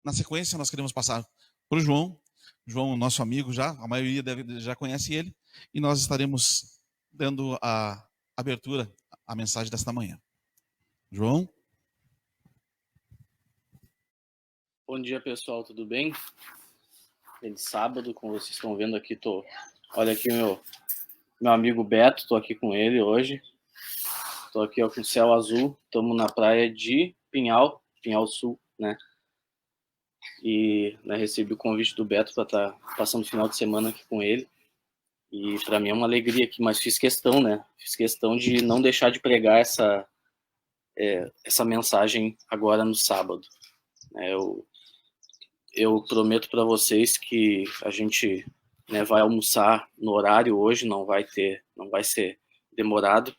Na sequência, nós queremos passar para o João. João, nosso amigo já, a maioria já conhece ele, e nós estaremos dando a abertura à mensagem desta manhã. João? Bom dia, pessoal, tudo bem? Feliz sábado, como vocês estão vendo aqui, olha aqui meu amigo Beto, tô aqui com ele hoje. Tô aqui ó, com o céu azul, estamos na praia de Pinhal Sul, né? E recebi o convite do Beto para estar passando o final de semana aqui com ele. E para mim é uma alegria aqui, mas fiz questão, né? Fiz questão de não deixar de pregar essa mensagem agora no sábado. Eu prometo para vocês que a gente vai almoçar no horário hoje, não vai ser demorado,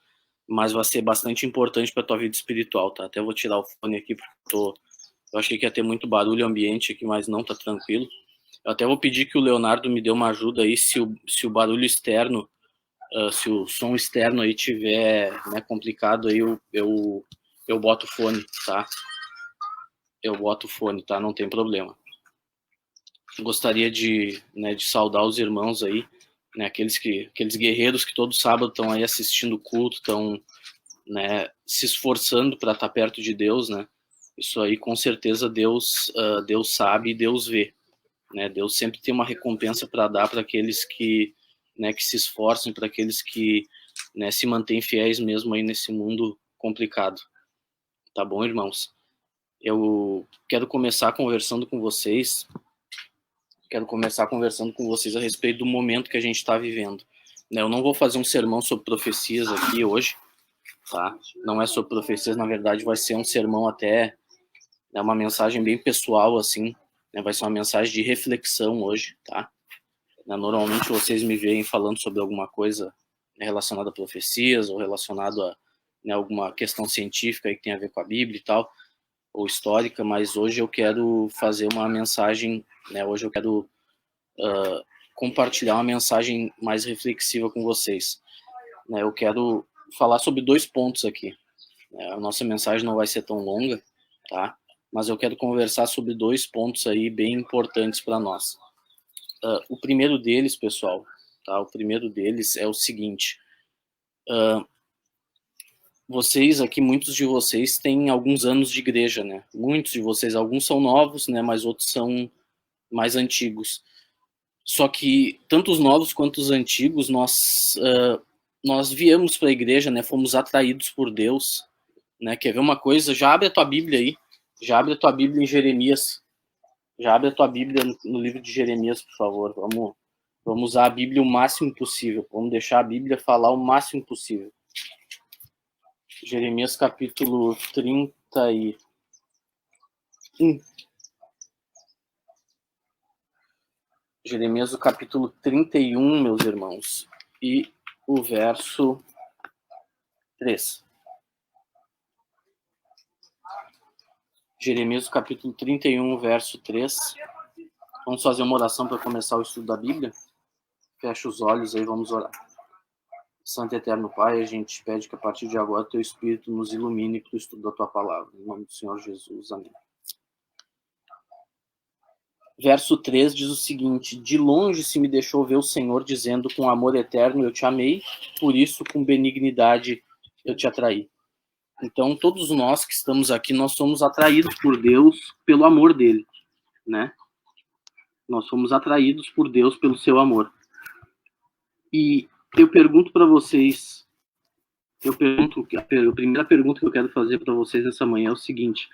mas vai ser bastante importante para a tua vida espiritual, tá? Até vou tirar o fone aqui porque eu achei que ia ter muito barulho ambiente aqui, mas não, tá tranquilo. Eu até vou pedir que o Leonardo me dê uma ajuda aí se o barulho externo, se o som externo aí tiver complicado, aí eu boto o fone, tá? Eu boto o fone, tá? Não tem problema. Gostaria de saudar os irmãos aí, aqueles guerreiros que todo sábado estão aí assistindo o culto, estão se esforçando para estar perto de Deus, né? Isso aí com certeza Deus sabe e Deus vê, né? Deus sempre tem uma recompensa para dar para aqueles que se esforçam, para aqueles que se mantêm fiéis mesmo aí nesse mundo complicado. Tá bom, irmãos? Eu quero começar conversando com vocês a respeito do momento que a gente está vivendo. Eu não vou fazer um sermão sobre profecias aqui hoje, tá? Não é sobre profecias, na verdade vai ser um sermão até, uma mensagem bem pessoal, assim, vai ser uma mensagem de reflexão hoje, tá? Normalmente vocês me veem falando sobre alguma coisa relacionada a profecias ou relacionado a alguma questão científica aí que tem a ver com a Bíblia e tal, ou histórica, mas hoje eu quero fazer uma mensagem, hoje eu quero compartilhar uma mensagem mais reflexiva com vocês. Eu quero falar sobre 2 pontos aqui. A nossa mensagem não vai ser tão longa, tá? Mas eu quero conversar sobre 2 pontos aí bem importantes para nós. O primeiro deles, pessoal, tá? O primeiro deles é o seguinte. Vocês aqui, muitos de vocês têm alguns anos de igreja, né? Muitos de vocês, alguns são novos, né? Mas outros são mais antigos. Só que tanto os novos quanto os antigos, nós viemos para a igreja, né? Fomos atraídos por Deus, né? Quer ver uma coisa? Já abre a tua Bíblia aí. Já abre a tua Bíblia em Jeremias. Já abre a tua Bíblia no livro de Jeremias, por favor. Vamos usar a Bíblia o máximo possível. Vamos deixar a Bíblia falar o máximo possível. Jeremias capítulo 31. Jeremias, o capítulo 31, meus irmãos, e o verso 3. Jeremias, o capítulo 31, verso 3. Vamos fazer uma oração para começar o estudo da Bíblia? Fecha os olhos aí, vamos orar. Santo e Eterno Pai, a gente pede que a partir de agora teu Espírito nos ilumine para o estudo da tua palavra. Em nome do Senhor Jesus, amém. Verso 3 diz o seguinte: de longe se me deixou ver o Senhor, dizendo, com amor eterno eu te amei, por isso com benignidade eu te atraí. Então todos nós que estamos aqui, nós somos atraídos por Deus pelo amor dele, né? Nós somos atraídos por Deus pelo seu amor. E eu pergunto para vocês, a primeira pergunta que eu quero fazer para vocês nessa manhã é o seguinte: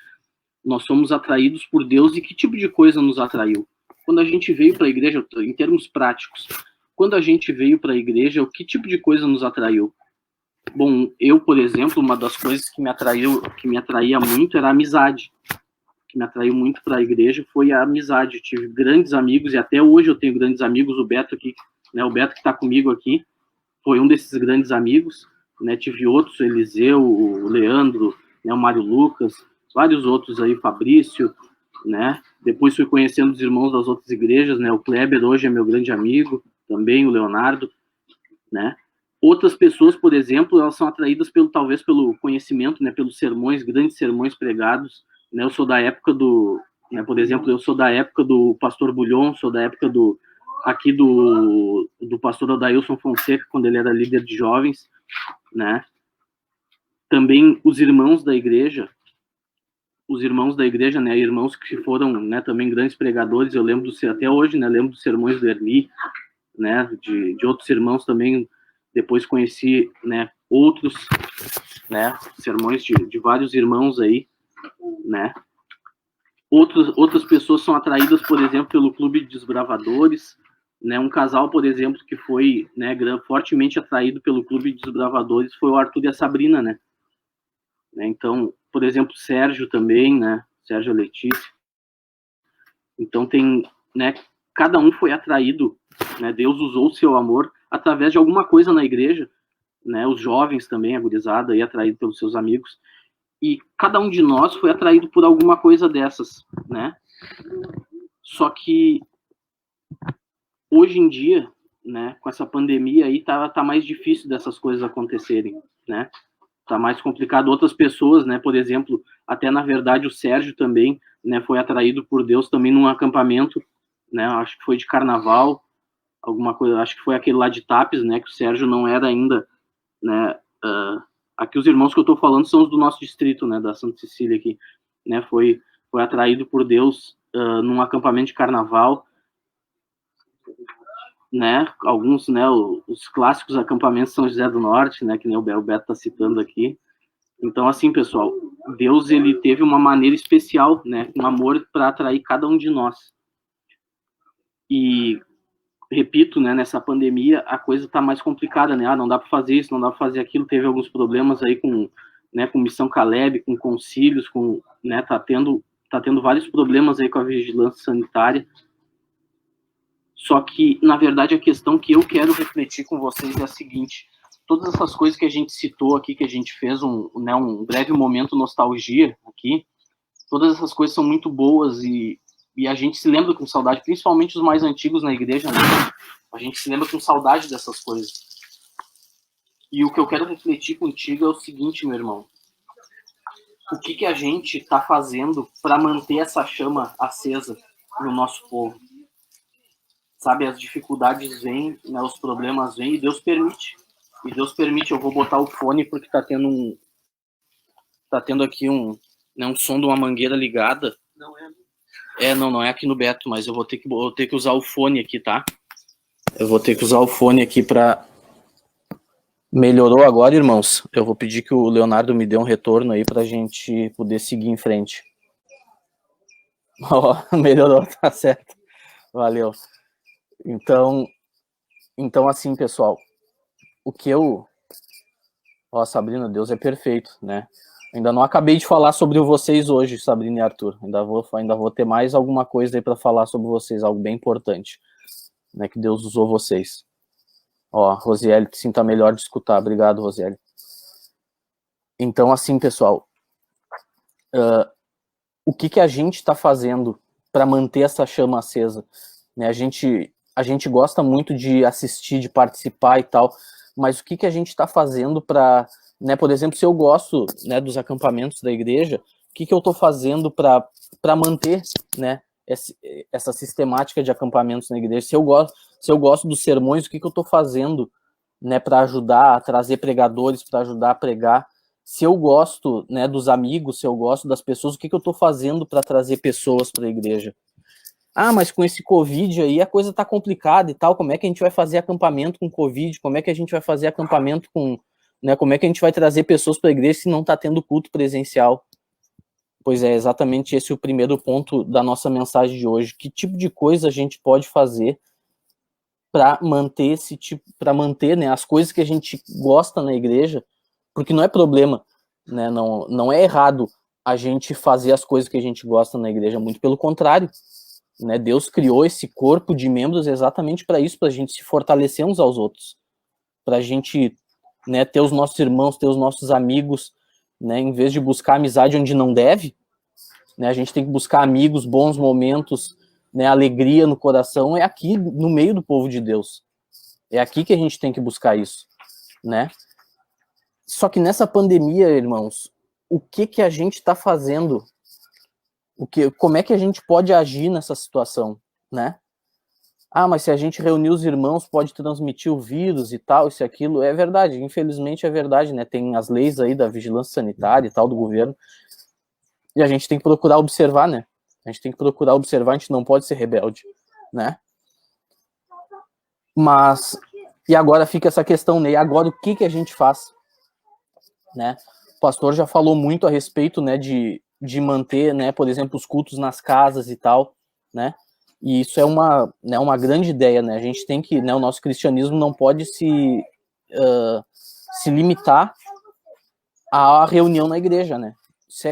nós somos atraídos por Deus e que tipo de coisa nos atraiu? Quando a gente veio para a igreja, em termos práticos, quando a gente veio para a igreja, o que tipo de coisa nos atraiu? Bom, eu, por exemplo, uma das coisas que me atraía muito era a amizade. O que me atraiu muito para a igreja foi a amizade. Eu tive grandes amigos e até hoje eu tenho grandes amigos. O Beto aqui, né, o Beto que está comigo aqui, foi um desses grandes amigos. Né, tive outros, o Eliseu, o Leandro, né, o Mário Lucas, vários outros aí, Fabrício, né? Depois fui conhecendo os irmãos das outras igrejas, né? O Kleber hoje é meu grande amigo, também o Leonardo, né? Outras pessoas, por exemplo, elas são atraídas talvez pelo conhecimento, né? Pelos sermões, grandes sermões pregados, né? Eu sou da época do né? Por exemplo, eu sou da época do pastor Bulhon, sou da época do pastor Adailson Fonseca, quando ele era líder de jovens, né? Também os irmãos da igreja, né, irmãos que foram, né, também grandes pregadores, eu lembro até hoje, né, lembro dos sermões do Erli, né, de outros irmãos também, depois conheci, né, outros, né, sermões de vários irmãos aí, né. Outras pessoas são atraídas, por exemplo, pelo Clube de Desbravadores, né, um casal, por exemplo, que foi, né, fortemente atraído pelo Clube de Desbravadores foi o Arthur e a Sabrina, né. Então, por exemplo, o Sérgio também, né, Sérgio e Letícia. Então tem, né, cada um foi atraído, né, Deus usou o seu amor através de alguma coisa na igreja, né, os jovens também, a gurizada, aí atraído pelos seus amigos, e cada um de nós foi atraído por alguma coisa dessas, né. Só que hoje em dia, né, com essa pandemia aí, tá mais difícil dessas coisas acontecerem, né. Tá mais complicado. Outras pessoas, né, por exemplo, até na verdade o Sérgio também, né, foi atraído por Deus também num acampamento, né, acho que foi de carnaval, alguma coisa, acho que foi aquele lá de Tapes, né, que o Sérgio não era ainda, né, aqui os irmãos que eu tô falando são os do nosso distrito, né, da Santa Cecília aqui, né, foi atraído por Deus num acampamento de carnaval, né, alguns, né, os clássicos acampamentos São José do Norte, né, que nem o Beto tá citando aqui. Então, assim, pessoal, Deus, ele teve uma maneira especial, né, um amor para atrair cada um de nós. E, repito, né, nessa pandemia, a coisa tá mais complicada, né, não dá para fazer isso, não dá para fazer aquilo, teve alguns problemas aí com, né, com Missão Caleb, com concílios, com, né, tá tendo vários problemas aí com a vigilância sanitária. Só que, na verdade, a questão que eu quero refletir com vocês é a seguinte: todas essas coisas que a gente citou aqui, que a gente fez um breve momento nostalgia aqui, todas essas coisas são muito boas e a gente se lembra com saudade, principalmente os mais antigos na igreja, né? A gente se lembra com saudade dessas coisas. E o que eu quero refletir contigo é o seguinte, meu irmão: o que a gente está fazendo para manter essa chama acesa no nosso povo? Sabe, as dificuldades vêm, né, os problemas vêm e Deus permite. E Deus permite. Eu vou botar o fone porque tá tendo aqui um som de uma mangueira ligada. Não é aqui no Beto, mas eu vou ter que usar o fone aqui, tá? Eu vou ter que usar o fone aqui pra... Melhorou agora, irmãos? Eu vou pedir que o Leonardo me dê um retorno aí pra gente poder seguir em frente. Ó, melhorou, tá certo. Valeu. Então, assim, pessoal, o que eu... Ó, Sabrina, Deus é perfeito, né? Ainda não acabei de falar sobre vocês hoje, Sabrina e Arthur. Ainda vou ter mais alguma coisa aí para falar sobre vocês, algo bem importante, né? Que Deus usou vocês. Ó, Rosiele, te sinta melhor de escutar. Obrigado, Rosiele. Então, assim, pessoal, o que a gente está fazendo para manter essa chama acesa? Né? A gente gosta muito de assistir, de participar e tal, mas o que a gente está fazendo para, né, por exemplo, se eu gosto, né, dos acampamentos da igreja, o que eu estou fazendo para manter, né, essa sistemática de acampamentos na igreja? Se eu gosto dos sermões, o que eu estou fazendo, né, para ajudar a trazer pregadores, para ajudar a pregar? Se eu gosto, né, dos amigos, se eu gosto das pessoas, o que eu estou fazendo para trazer pessoas para a igreja? Ah, mas com esse Covid aí a coisa tá complicada e tal, como é que a gente vai fazer acampamento com Covid? Como é que a gente vai fazer acampamento com... Né, como é que a gente vai trazer pessoas para a igreja se não tá tendo culto presencial? Pois é, exatamente esse o primeiro ponto da nossa mensagem de hoje. Que tipo de coisa a gente pode fazer para manter né, as coisas que a gente gosta na igreja? Porque não é problema, né, não é errado a gente fazer as coisas que a gente gosta na igreja, muito pelo contrário. Né, Deus criou esse corpo de membros exatamente para isso, para a gente se fortalecer uns aos outros, para a gente, né, ter os nossos irmãos, ter os nossos amigos, né, em vez de buscar amizade onde não deve, né, a gente tem que buscar amigos, bons momentos, né, alegria no coração, é aqui no meio do povo de Deus, é aqui que a gente tem que buscar isso, né? Só que nessa pandemia, irmãos, o que a gente está fazendo como é que a gente pode agir nessa situação, né? Ah, mas se a gente reunir os irmãos, pode transmitir o vírus e tal, isso e aquilo. É verdade, infelizmente é verdade, né? Tem as leis aí da vigilância sanitária e tal, do governo. E a gente tem que procurar observar, né? A gente tem que procurar observar, a gente não pode ser rebelde, né? Mas, e agora fica essa questão, né? E agora o que a gente faz? Né? O pastor já falou muito a respeito, né, de manter, né, por exemplo, os cultos nas casas e tal, né? E isso é uma grande ideia, né? A gente tem que, né, o nosso cristianismo não pode se limitar à reunião na igreja, né? Isso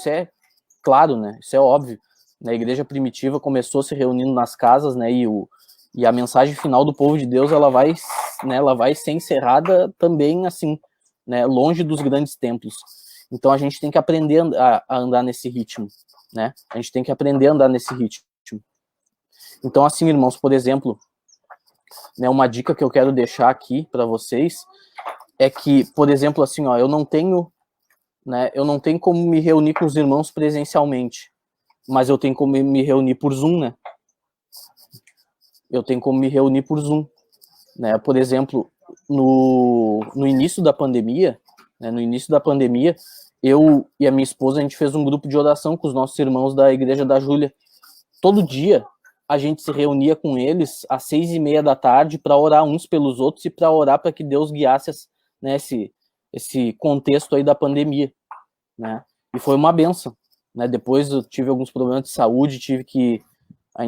é claro, né? Isso é óbvio. Na igreja primitiva começou se reunindo nas casas, né? E a mensagem final do povo de Deus, ela vai ser encerrada também assim, né? Longe dos grandes templos. Então a gente tem que aprender a andar nesse ritmo, né? A gente tem que aprender a andar nesse ritmo. Então, assim, irmãos, por exemplo, né, uma dica que eu quero deixar aqui para vocês é que, por exemplo, assim, ó, eu não tenho como me reunir com os irmãos presencialmente, mas eu tenho como me reunir por Zoom, né? Eu tenho como me reunir por Zoom, né? Por exemplo, no início da pandemia, né, eu e a minha esposa, a gente fez um grupo de oração com os nossos irmãos da Igreja da Júlia. Todo dia a gente se reunia com eles às 6:30 da tarde para orar uns pelos outros e para orar para que Deus guiasse, né, esse contexto aí da pandemia, né? E foi uma benção, né? Depois eu tive alguns problemas de saúde,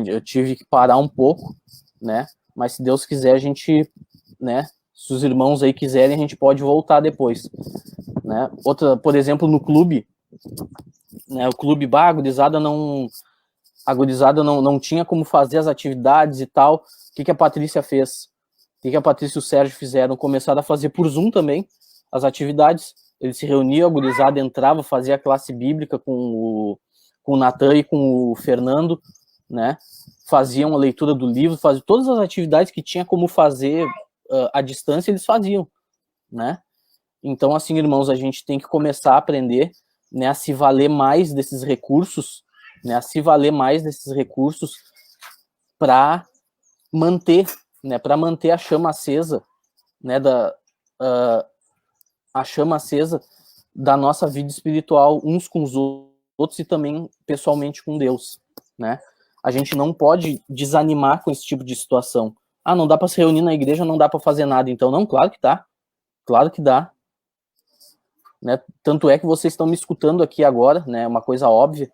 eu tive que parar um pouco, né? Mas se Deus quiser, a gente, né? Se os irmãos aí quiserem, a gente pode voltar depois, né? Outra, por exemplo, no clube, né? O clube, a gurizada não tinha como fazer as atividades e tal. O que a Patrícia fez? O que a Patrícia e o Sérgio fizeram? Começaram a fazer por Zoom também as atividades. Eles se reuniam, a gurizada entrava, fazia a classe bíblica com o Natan e com o Fernando, né? Faziam a leitura do livro, faziam todas as atividades que tinha como fazer à distância, eles faziam, né? Então, assim, irmãos, a gente tem que começar a aprender, né, a se valer mais desses recursos, né, para manter, né, a chama acesa, né, a chama acesa da nossa vida espiritual uns com os outros e também pessoalmente com Deus, né? A gente não pode desanimar com esse tipo de situação. Ah, não dá para se reunir na igreja, não dá para fazer nada. Então, não, claro que dá. Claro que dá. Né? Tanto é que vocês estão me escutando aqui agora, né? Uma coisa óbvia.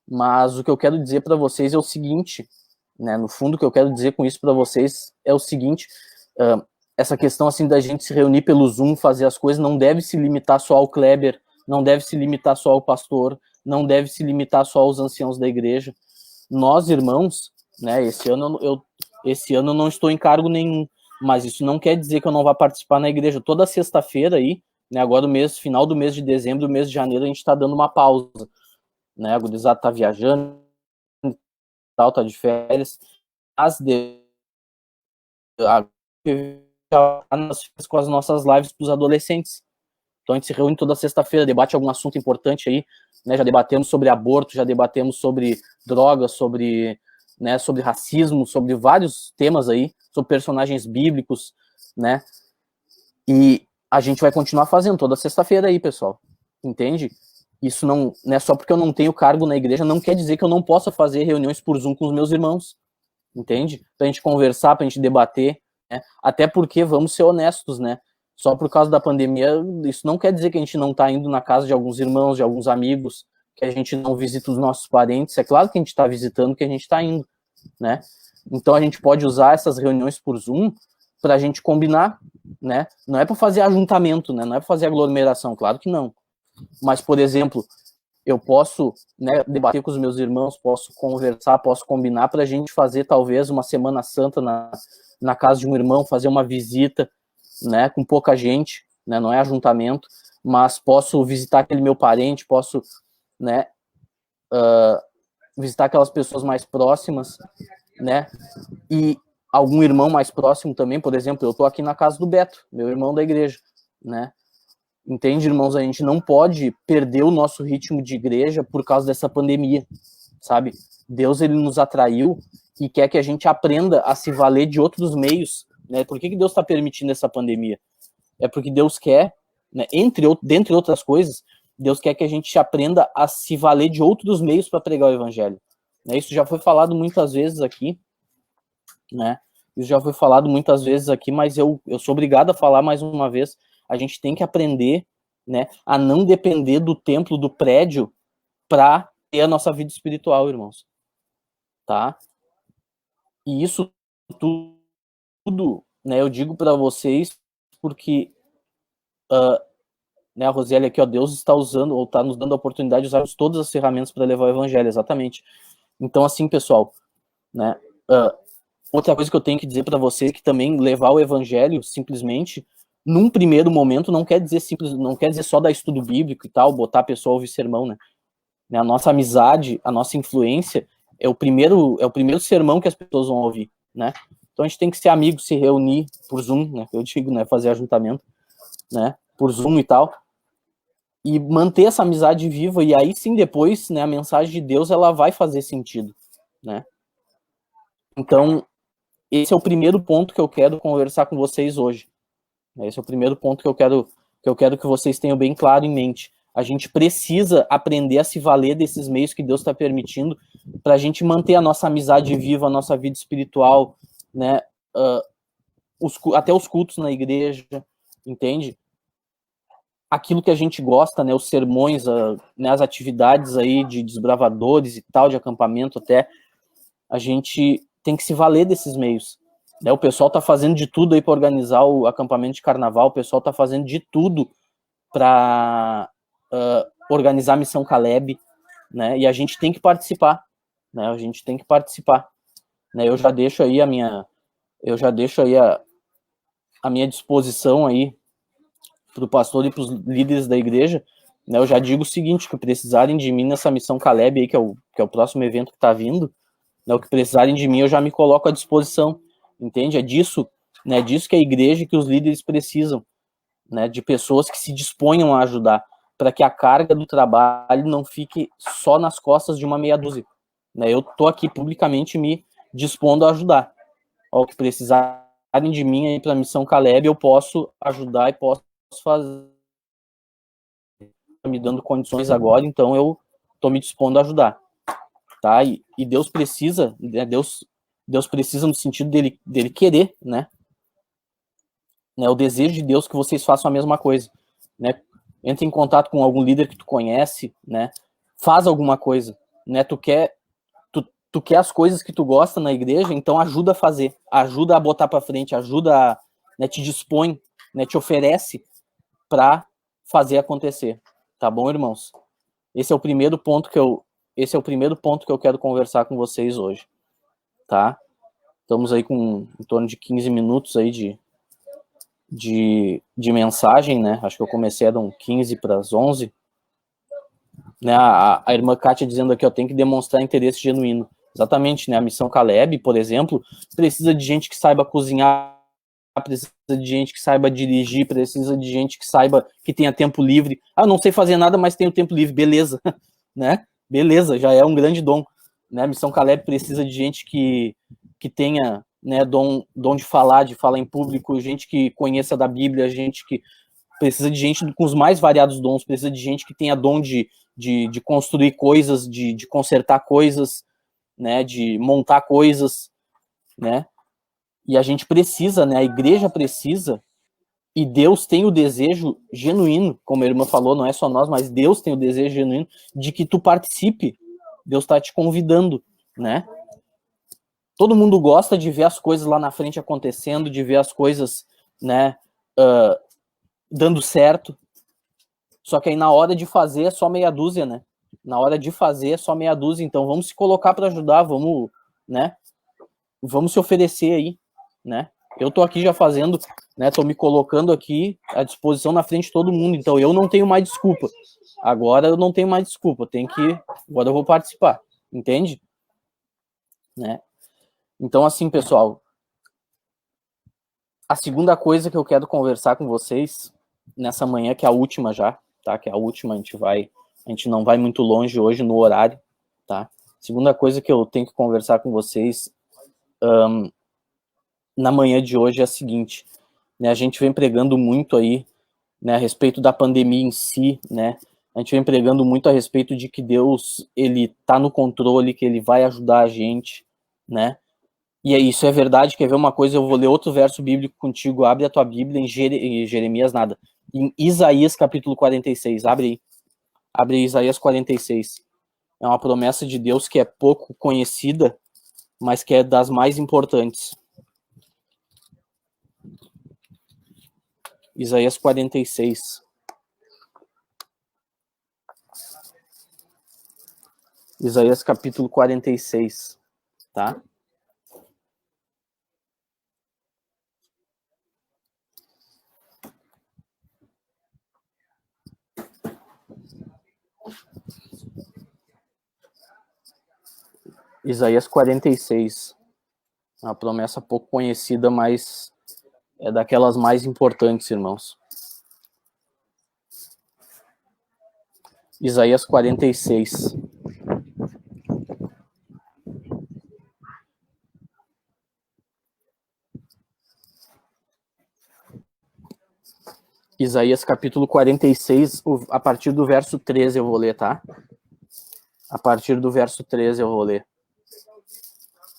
Mas o que eu quero dizer para vocês é o seguinte, né? No fundo, o que eu quero dizer com isso para vocês é o seguinte: essa questão assim da gente se reunir pelo Zoom, fazer as coisas, não deve se limitar só ao Kleber, não deve se limitar só ao pastor, não deve se limitar só aos anciãos da igreja. Nós, irmãos, né? Esse ano eu não estou em cargo nenhum, mas isso não quer dizer que eu não vá participar na igreja. Toda sexta-feira aí, né? Agora final do mês de dezembro, mês de janeiro, a gente está dando uma pausa, né? A gurizada tá viajando, tal, tá de férias, mas com as nossas lives para os adolescentes. Então a gente se reúne toda sexta-feira, debate algum assunto importante aí, né? Já debatemos sobre aborto, já debatemos sobre drogas, sobre racismo, sobre vários temas aí, sobre personagens bíblicos, né? E a gente vai continuar fazendo toda sexta-feira aí, pessoal. Entende? Isso não é só porque eu não tenho cargo na igreja, não quer dizer que eu não possa fazer reuniões por Zoom com os meus irmãos. Entende? Pra gente conversar, pra gente debater, né? Até porque, vamos ser honestos, né? Só por causa da pandemia, isso não quer dizer que a gente não tá indo na casa de alguns irmãos, de alguns amigos, que a gente não visita os nossos parentes. É claro que a gente tá visitando, que a gente tá indo, né? Então a gente pode usar essas reuniões por Zoom pra gente combinar, né? Não é para fazer ajuntamento, né? Não é para fazer aglomeração, claro que não. Mas, por exemplo, eu posso, né, debater com os meus irmãos, posso conversar, posso combinar para a gente fazer talvez uma Semana Santa na casa de um irmão, fazer uma visita, né, com pouca gente, né, não é ajuntamento, mas posso visitar aquele meu parente, posso, né, visitar aquelas pessoas mais próximas, né, e algum irmão mais próximo também. Por exemplo, eu estou aqui na casa do Beto, meu irmão da igreja, né, Entende, irmãos? A gente não pode perder o nosso ritmo de igreja por causa dessa pandemia, sabe? Deus, ele nos atraiu e quer que a gente aprenda a se valer de outros meios, né? Por que Deus está permitindo essa pandemia? É porque Deus quer, né, dentre outras coisas, Deus quer que a gente aprenda a se valer de outros meios para pregar o evangelho. Né? Isso já foi falado muitas vezes aqui, né? Isso já foi falado muitas vezes aqui, mas eu sou obrigado a falar mais uma vez. A gente tem que aprender, né, a não depender do templo, do prédio, para ter a nossa vida espiritual, irmãos. Tá? E isso tudo, né, eu digo para vocês porque né, a Rosiele aqui, ó, Deus está usando, ou está nos dando a oportunidade de usarmos todas as ferramentas para levar o evangelho, exatamente. Então, assim, pessoal, né, outra coisa que eu tenho que dizer para vocês é que também levar o evangelho, simplesmente, num primeiro momento, não quer dizer só dar estudo bíblico e tal, botar a pessoa a ouvir sermão, né? A nossa amizade, a nossa influência é o primeiro sermão que as pessoas vão ouvir, né? Então a gente tem que ser amigo, se reunir por Zoom, né? Eu digo, né, fazer ajuntamento, né, por Zoom e tal, e manter essa amizade viva, e aí sim depois, né, a mensagem de Deus, ela vai fazer sentido, né? Então, esse é o primeiro ponto que eu quero conversar com vocês hoje. Esse é o primeiro ponto que eu quero que vocês tenham bem claro em mente. A gente precisa aprender a se valer desses meios que Deus está permitindo para a gente manter a nossa amizade viva, a nossa vida espiritual, né? Até os cultos na igreja, entende? Aquilo que a gente gosta, né? Os sermões, né, as atividades aí de desbravadores e tal, de acampamento até, a gente tem que se valer desses meios. Né? O pessoal está fazendo de tudo aí para organizar o acampamento de carnaval, o pessoal está fazendo de tudo para organizar a Missão Caleb, né? E a gente tem que participar, né? A gente tem que participar, né? Eu já deixo aí a minha disposição aí para o pastor e para os líderes da igreja, né? Eu já digo o seguinte, que precisarem de mim nessa Missão Caleb aí, que é o próximo evento que está vindo, né? O que precisarem de mim, eu já me coloco à disposição, entende? É disso, né? Disso que a igreja e que os líderes precisam, né? De pessoas que se disponham a ajudar, para que a carga do trabalho não fique só nas costas de uma meia dúzia. Né? Eu tô aqui publicamente me dispondo a ajudar. Ao que precisarem de mim aí para a Missão Caleb, eu posso ajudar e posso fazer. Me dando condições agora, então eu tô me dispondo a ajudar. Tá? E Deus precisa, né? Deus precisa no sentido dele querer, né? O desejo de Deus que vocês façam a mesma coisa, né? Entre em contato com algum líder que tu conhece, né? Faz alguma coisa, né? Tu quer as coisas que tu gosta na igreja, então ajuda a fazer, ajuda a botar para frente, ajuda, né, te dispõe, né, te oferece para fazer acontecer. Tá bom, irmãos? Esse é o primeiro ponto que eu quero conversar com vocês hoje, tá? Estamos aí com em torno de 15 minutos aí de mensagem, né? Acho que eu comecei a dar 15 para as 11. Né? A irmã Kátia dizendo aqui, ó, tem que demonstrar interesse genuíno. Exatamente, né? A Missão Caleb, por exemplo, precisa de gente que saiba cozinhar, precisa de gente que saiba dirigir, precisa de gente que saiba, que tenha tempo livre. Ah, não sei fazer nada, mas tenho tempo livre. Beleza, né? Beleza, já é um grande dom. Né? A Missão Caleb precisa de gente que tenha, né, dom de falar em público, gente que conheça da Bíblia, gente que precisa de gente com os mais variados dons, precisa de gente que tenha dom de construir coisas, de consertar coisas, né, de montar coisas, né, e a gente precisa, né, a igreja precisa, e Deus tem o desejo genuíno, como a irmã falou, não é só nós, mas Deus tem o desejo genuíno de que tu participe, Deus está te convidando, né. Todo mundo gosta de ver as coisas lá na frente acontecendo, de ver as coisas, né, dando certo, só que aí na hora de fazer é só meia dúzia, né? Na hora de fazer é só meia dúzia, então vamos se colocar para ajudar, vamos, né? Vamos se oferecer aí, né? Eu tô aqui já fazendo, né? Tô me colocando aqui à disposição na frente de todo mundo, então eu não tenho mais desculpa. Agora eu não tenho mais desculpa, agora eu vou participar, entende? Né? Então assim, pessoal, a segunda coisa que eu quero conversar com vocês, nessa manhã, que é a última já, tá? Que é a última, a gente não vai muito longe hoje no horário, tá? Segunda coisa que eu tenho que conversar com vocês na manhã de hoje é a seguinte, né? A gente vem pregando muito aí, né, a respeito da pandemia em si, né? A gente vem pregando muito a respeito de que Deus, ele tá no controle, que ele vai ajudar a gente, né? E isso é verdade. Quer ver uma coisa? Eu vou ler outro verso bíblico contigo. Abre a tua Bíblia em Jeremias, nada. Em Isaías, capítulo 46. Abre aí. Abre aí Isaías 46. É uma promessa de Deus que é pouco conhecida, mas que é das mais importantes. Isaías 46. Isaías capítulo 46, tá? Isaías 46. Uma promessa pouco conhecida, mas é daquelas mais importantes, irmãos. Isaías 46. Isaías capítulo 46, a partir do verso 13 eu vou ler, tá? A partir do verso 13 eu vou ler.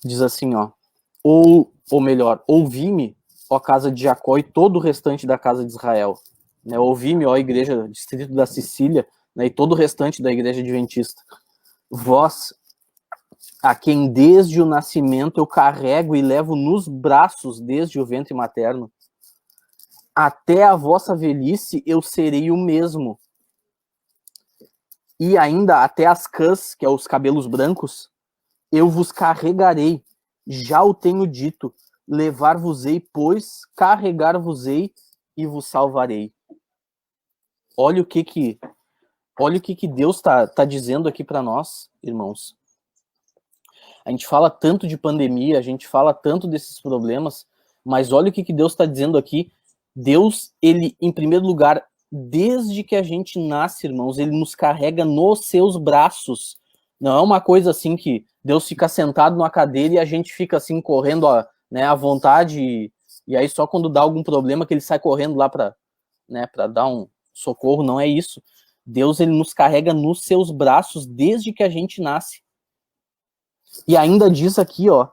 Diz assim, ó. Ou melhor, ouvi-me, ó casa de Jacó e todo o restante da casa de Israel. Né? Ouvi-me, ó igreja, distrito da Sicília, né? E todo o restante da igreja adventista. Vós, a quem desde o nascimento eu carrego e levo nos braços desde o ventre materno, até a vossa velhice eu serei o mesmo. E ainda até as cãs, que é os cabelos brancos, eu vos carregarei. Já o tenho dito, levar-vos-ei, pois carregar-vos-ei e vos salvarei. Olha o que Deus tá dizendo aqui para nós, irmãos. A gente fala tanto de pandemia, a gente fala tanto desses problemas, mas olha o que Deus está dizendo aqui. Deus, ele, em primeiro lugar, desde que a gente nasce, irmãos, ele nos carrega nos seus braços. Não é uma coisa assim que Deus fica sentado numa cadeira e a gente fica assim correndo, né, à vontade, e aí só quando dá algum problema que ele sai correndo lá para, né, para dar um socorro. Não é isso. Deus, ele nos carrega nos seus braços desde que a gente nasce. E ainda diz aqui, ó,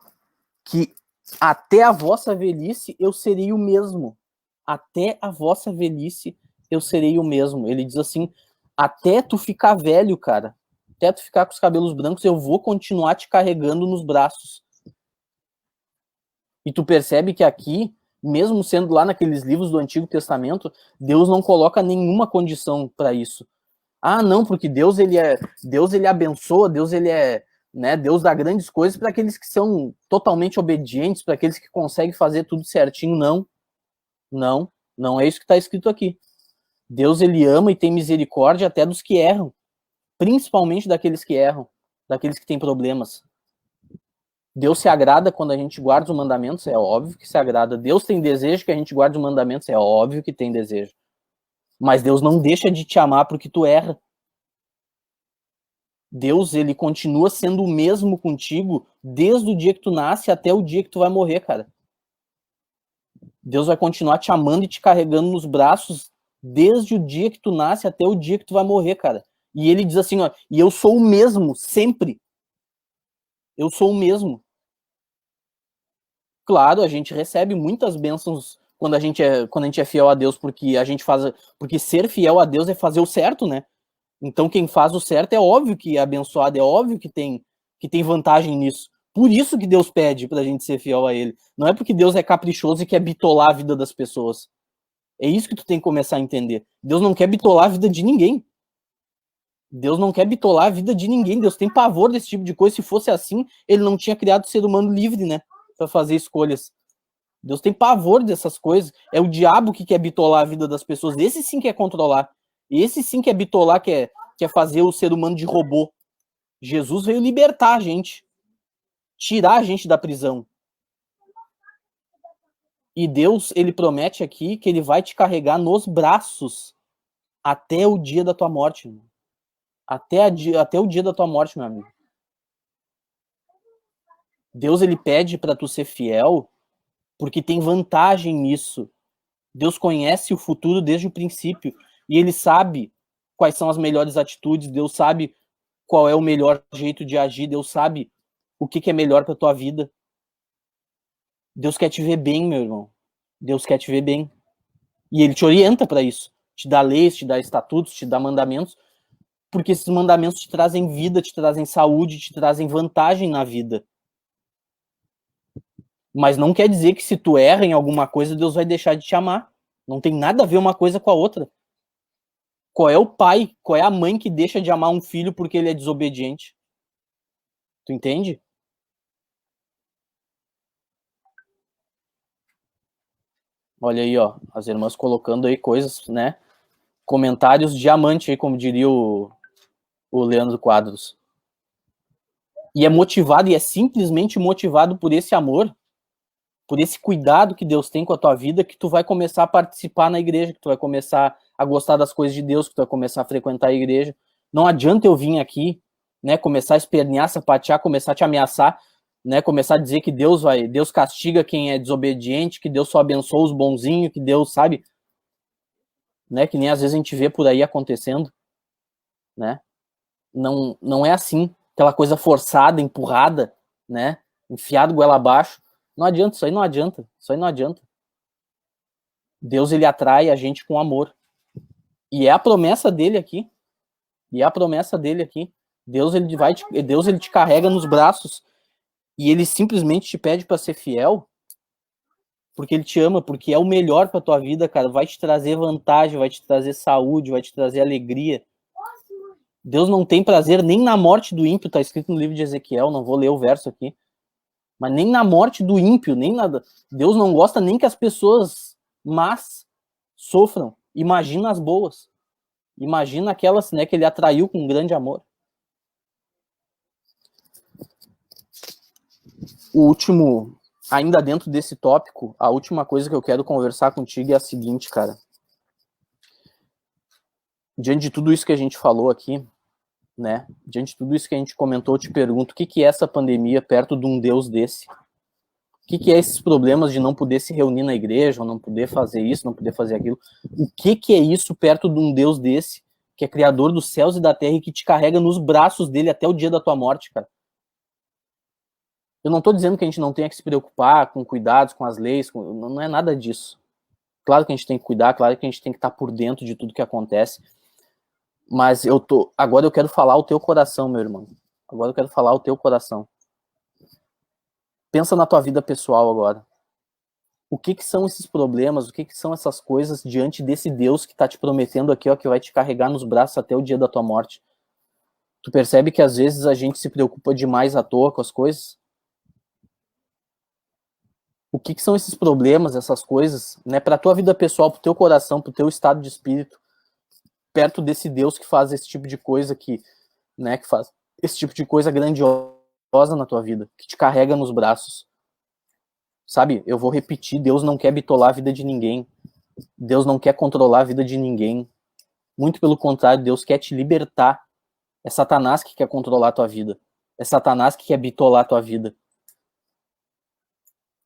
que até a vossa velhice eu serei o mesmo. Até a vossa velhice eu serei o mesmo. Ele diz assim, até tu ficar velho, cara, até tu ficar com os cabelos brancos, eu vou continuar te carregando nos braços. E tu percebe que aqui, mesmo sendo lá naqueles livros do Antigo Testamento, Deus não coloca nenhuma condição para isso. Ah, não, porque Deus ele abençoa, Deus ele é, né, Deus dá grandes coisas para aqueles que são totalmente obedientes, para aqueles que conseguem fazer tudo certinho. Não é isso que está escrito aqui. Deus ele ama e tem misericórdia até dos que erram, principalmente daqueles que erram, daqueles que têm problemas. Deus se agrada quando a gente guarda os mandamentos, é óbvio que se agrada. Deus tem desejo que a gente guarde os mandamentos, é óbvio que tem desejo. Mas Deus não deixa de te amar porque tu erra. Deus, ele continua sendo o mesmo contigo desde o dia que tu nasce até o dia que tu vai morrer, cara. Deus vai continuar te amando e te carregando nos braços desde o dia que tu nasce até o dia que tu vai morrer, cara. E ele diz assim, ó, e eu sou o mesmo sempre. Eu sou o mesmo. Claro, a gente recebe muitas bênçãos quando a gente é fiel a Deus, porque ser fiel a Deus é fazer o certo, né? Então quem faz o certo é óbvio que é abençoado, é óbvio que tem vantagem nisso. Por isso que Deus pede pra gente ser fiel a ele. Não é porque Deus é caprichoso e quer bitolar a vida das pessoas. É isso que tu tem que começar a entender. Deus não quer bitolar a vida de ninguém. Deus não quer bitolar a vida de ninguém. Deus tem pavor desse tipo de coisa. Se fosse assim, ele não tinha criado o ser humano livre, né? Pra fazer escolhas. Deus tem pavor dessas coisas. É o diabo que quer bitolar a vida das pessoas. Esse sim quer controlar. Esse sim quer bitolar, quer fazer o ser humano de robô. Jesus veio libertar a gente. Tirar a gente da prisão. E Deus, ele promete aqui que ele vai te carregar nos braços até o dia da tua morte, irmão. Até o dia da tua morte, meu amigo. Deus, ele pede para tu ser fiel porque tem vantagem nisso. Deus conhece o futuro desde o princípio e ele sabe quais são as melhores atitudes, Deus sabe qual é o melhor jeito de agir, Deus sabe o que é melhor para tua vida. Deus quer te ver bem, meu irmão. Deus quer te ver bem. E ele te orienta para isso. Te dá leis, te dá estatutos, te dá mandamentos, porque esses mandamentos te trazem vida, te trazem saúde, te trazem vantagem na vida. Mas não quer dizer que se tu erra em alguma coisa, Deus vai deixar de te amar. Não tem nada a ver uma coisa com a outra. Qual é o pai, qual é a mãe que deixa de amar um filho porque ele é desobediente? Tu entende? Olha aí, ó, as irmãs colocando aí coisas, né? Comentários diamante aí, como diria o Leandro Quadros. E é motivado, e é simplesmente motivado por esse amor, por esse cuidado que Deus tem com a tua vida, que tu vai começar a participar na igreja, que tu vai começar a gostar das coisas de Deus, que tu vai começar a frequentar a igreja. Não adianta eu vir aqui, né, começar a espernear, sapatear, começar a te ameaçar, né, começar a dizer que Deus castiga quem é desobediente, que Deus só abençoa os bonzinhos, que Deus, sabe, né, que nem às vezes a gente vê por aí acontecendo, né? Não é assim, aquela coisa forçada, empurrada, né, enfiado goela abaixo. Não adianta, isso aí não adianta, isso aí não adianta. Deus, ele atrai a gente com amor. E é a promessa dele aqui. E é a promessa dele aqui. Deus, ele te carrega nos braços e ele simplesmente te pede para ser fiel porque ele te ama, porque é o melhor para tua vida, cara. Vai te trazer vantagem, vai te trazer saúde, vai te trazer alegria. Deus não tem prazer nem na morte do ímpio, tá escrito no livro de Ezequiel, não vou ler o verso aqui. Mas nem na morte do ímpio, nem nada. Deus não gosta nem que as pessoas más sofram. Imagina as boas. Imagina aquelas, né, que ele atraiu com um grande amor. O último, ainda dentro desse tópico, a última coisa que eu quero conversar contigo é a seguinte, cara. Diante de tudo isso que a gente falou aqui, né? Diante de tudo isso que a gente comentou, eu te pergunto, o que é essa pandemia perto de um Deus desse? O que é esses problemas de não poder se reunir na igreja, ou não poder fazer isso, não poder fazer aquilo? O que é isso perto de um Deus desse, que é criador dos céus e da terra e que te carrega nos braços dele até o dia da tua morte, cara? Eu não tô dizendo que a gente não tenha que se preocupar com cuidados, com as leis, não é nada disso. Claro que a gente tem que cuidar, claro que a gente tem que estar por dentro de tudo que acontece, mas agora eu quero falar o teu coração, meu irmão. Agora eu quero falar o teu coração. Pensa na tua vida pessoal agora. O que são esses problemas, o que são essas coisas diante desse Deus que tá te prometendo aqui, ó, que vai te carregar nos braços até o dia da tua morte? Tu percebe que às vezes a gente se preocupa demais à toa com as coisas? O que são esses problemas, essas coisas, né, pra tua vida pessoal, pro teu coração, pro teu estado de espírito, perto desse Deus que faz esse tipo de coisa né, que faz esse tipo de coisa grandiosa na tua vida, que te carrega nos braços. Sabe, eu vou repetir, Deus não quer bitolar a vida de ninguém. Deus não quer controlar a vida de ninguém. Muito pelo contrário, Deus quer te libertar. É Satanás que quer controlar a tua vida. É Satanás que quer bitolar a tua vida.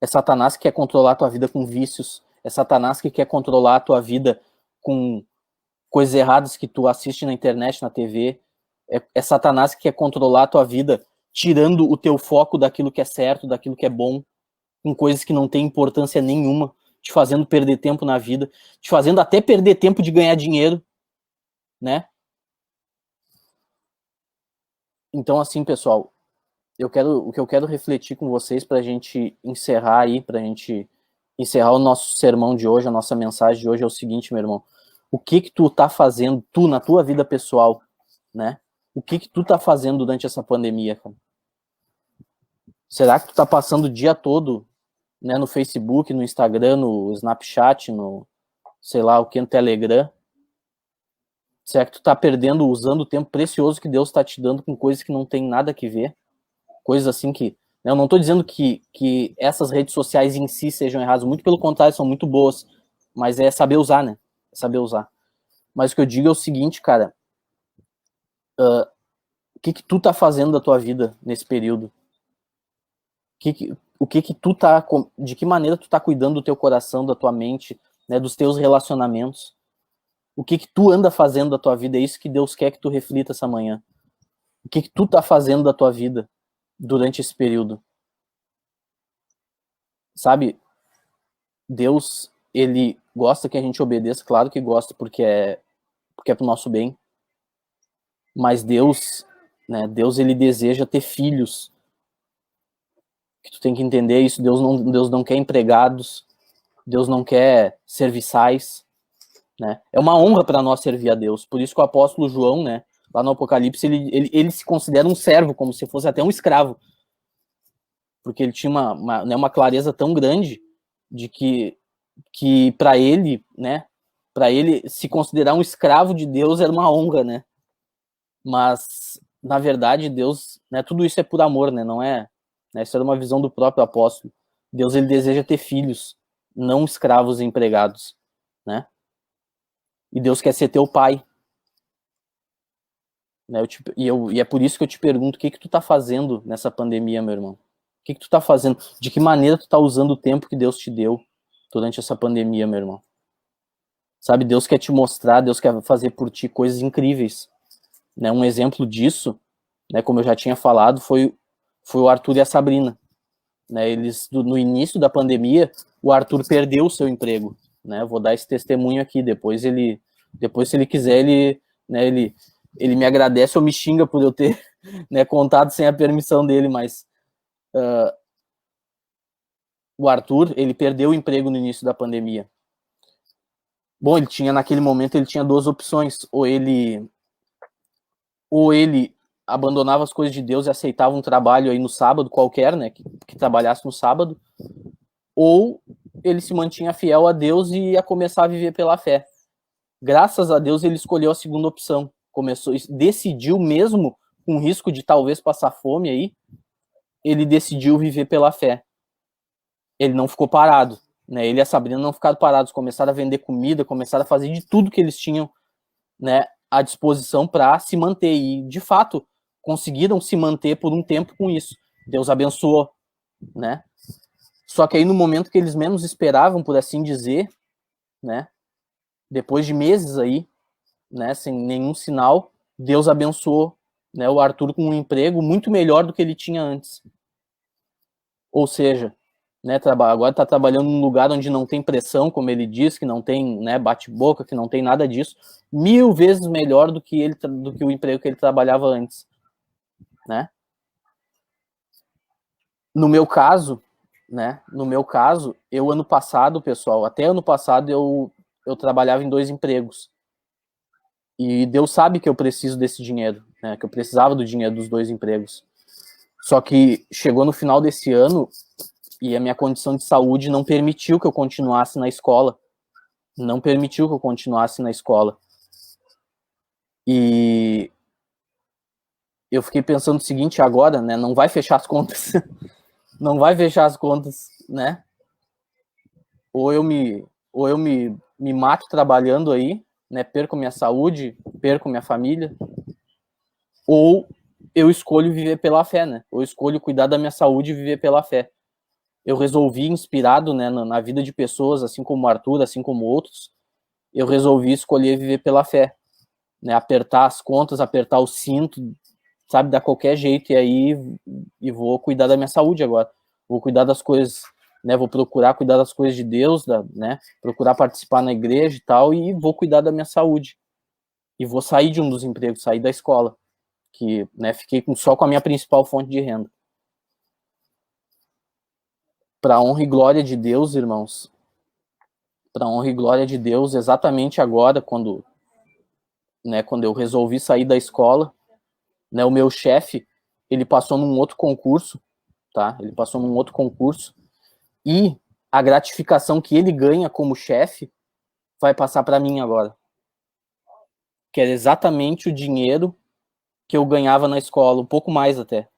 É Satanás que quer controlar a tua vida com vícios. É Satanás que quer controlar a tua vida com coisas erradas que tu assiste na internet, na TV. É Satanás que quer controlar a tua vida, tirando o teu foco daquilo que é certo, daquilo que é bom, com coisas que não têm importância nenhuma, te fazendo perder tempo na vida, te fazendo até perder tempo de ganhar dinheiro, né? Então, assim, pessoal, o que eu quero refletir com vocês pra gente encerrar aí, pra gente encerrar o nosso sermão de hoje, a nossa mensagem de hoje é o seguinte, meu irmão. O que tu tá fazendo, tu, na tua vida pessoal, né? O que tu tá fazendo durante essa pandemia, cara? Será que tu tá passando o dia todo, né, no Facebook, no Instagram, no Snapchat, no, sei lá, o que, no Telegram? Será que tu tá usando o tempo precioso que Deus tá te dando com coisas que não tem nada que ver? Coisas assim que Eu não estou dizendo que essas redes sociais em si sejam erradas, muito pelo contrário, são muito boas, mas é saber usar, né? É saber usar. Mas o que eu digo é o seguinte, cara, o que tu tá fazendo da tua vida nesse período? De que maneira tu tá cuidando do teu coração, da tua mente, né, dos teus relacionamentos? O que tu anda fazendo da tua vida? É isso que Deus quer que tu reflita essa manhã. O que tu tá fazendo da tua vida durante esse período? Sabe, Deus, ele gosta que a gente obedeça, claro que gosta, porque é pro nosso bem. Mas Deus, né, Deus ele deseja ter filhos. Que tu tem que entender isso, Deus não quer empregados, Deus não quer serviçais, né? É uma honra para nós servir a Deus. Por isso que o apóstolo João, né, lá no Apocalipse, ele se considera um servo, como se fosse até um escravo. Porque ele tinha uma clareza tão grande de que para ele, né, para ele se considerar um escravo de Deus era uma honra, né? Mas na verdade Deus, né, tudo isso é por amor, né? Não é, né, isso era uma visão do próprio apóstolo. Deus ele deseja ter filhos, não escravos e empregados, né? E Deus quer ser teu pai, né? E é por isso que eu te pergunto, o que tu tá fazendo nessa pandemia, meu irmão? O que tu tá fazendo? De que maneira tu tá usando o tempo que Deus te deu durante essa pandemia, meu irmão? Sabe, Deus quer te mostrar, Deus quer fazer por ti coisas incríveis, né? Um exemplo disso, né, como eu já tinha falado, foi o Arthur e a Sabrina, né? Eles no início da pandemia, o Arthur perdeu o seu emprego, né? Eu vou dar esse testemunho aqui, depois se ele quiser, né, ele me agradece ou me xinga por eu ter, né, contado sem a permissão dele, mas o Arthur, ele perdeu o emprego no início da pandemia. Bom, naquele momento ele tinha duas opções, ou ele abandonava as coisas de Deus e aceitava um trabalho aí no sábado qualquer, né, que trabalhasse no sábado, ou ele se mantinha fiel a Deus e ia começar a viver pela fé. Graças a Deus ele escolheu a segunda opção, decidiu mesmo com risco de talvez passar fome aí, ele decidiu viver pela fé. Ele não ficou parado, né? Ele e a Sabrina não ficaram parados, começaram a vender comida, começaram a fazer de tudo que eles tinham, né, à disposição para se manter e, de fato, conseguiram se manter por um tempo com isso. Deus abençoou, né? Só que aí no momento que eles menos esperavam, por assim dizer, né, depois de meses aí, né, sem nenhum sinal, Deus abençoou, né, o Arthur com um emprego muito melhor do que ele tinha antes. Ou seja, né, agora está trabalhando num lugar onde não tem pressão, como ele diz, que não tem, né, bate-boca, que não tem nada disso, 1000 vezes melhor do que o emprego que ele trabalhava antes, né? No meu caso, eu ano passado, pessoal, até ano passado eu trabalhava em 2 empregos. E Deus sabe que eu preciso desse dinheiro, né? Que eu precisava do dinheiro dos 2 empregos. Só que chegou no final desse ano e a minha condição de saúde não permitiu que eu continuasse na escola. Não permitiu que eu continuasse na escola. E eu fiquei pensando o seguinte agora, né? Não vai fechar as contas. Não vai fechar as contas, né? Ou eu me mato trabalhando aí, né? Perco minha saúde, perco minha família. Ou eu escolho viver pela fé, né? Eu escolho cuidar da minha saúde e viver pela fé. Eu resolvi, inspirado, né, na vida de pessoas, assim como o Arthur, assim como outros, eu resolvi escolher viver pela fé, né? Apertar as contas, apertar o cinto, sabe, dar qualquer jeito e vou cuidar da minha saúde agora. Vou cuidar das coisas, né? Vou procurar cuidar das coisas de Deus, né? Procurar participar na igreja e tal, e vou cuidar da minha saúde. E vou sair de um dos empregos, sair da escola, que, né, fiquei só com a minha principal fonte de renda. Para honra e glória de Deus, irmãos, para honra e glória de Deus, exatamente agora, quando eu resolvi sair da escola, né, o meu chefe, ele passou num outro concurso, tá? Ele passou num outro concurso e a gratificação que ele ganha como chefe vai passar para mim agora. Que era exatamente o dinheiro que eu ganhava na escola, um pouco mais até.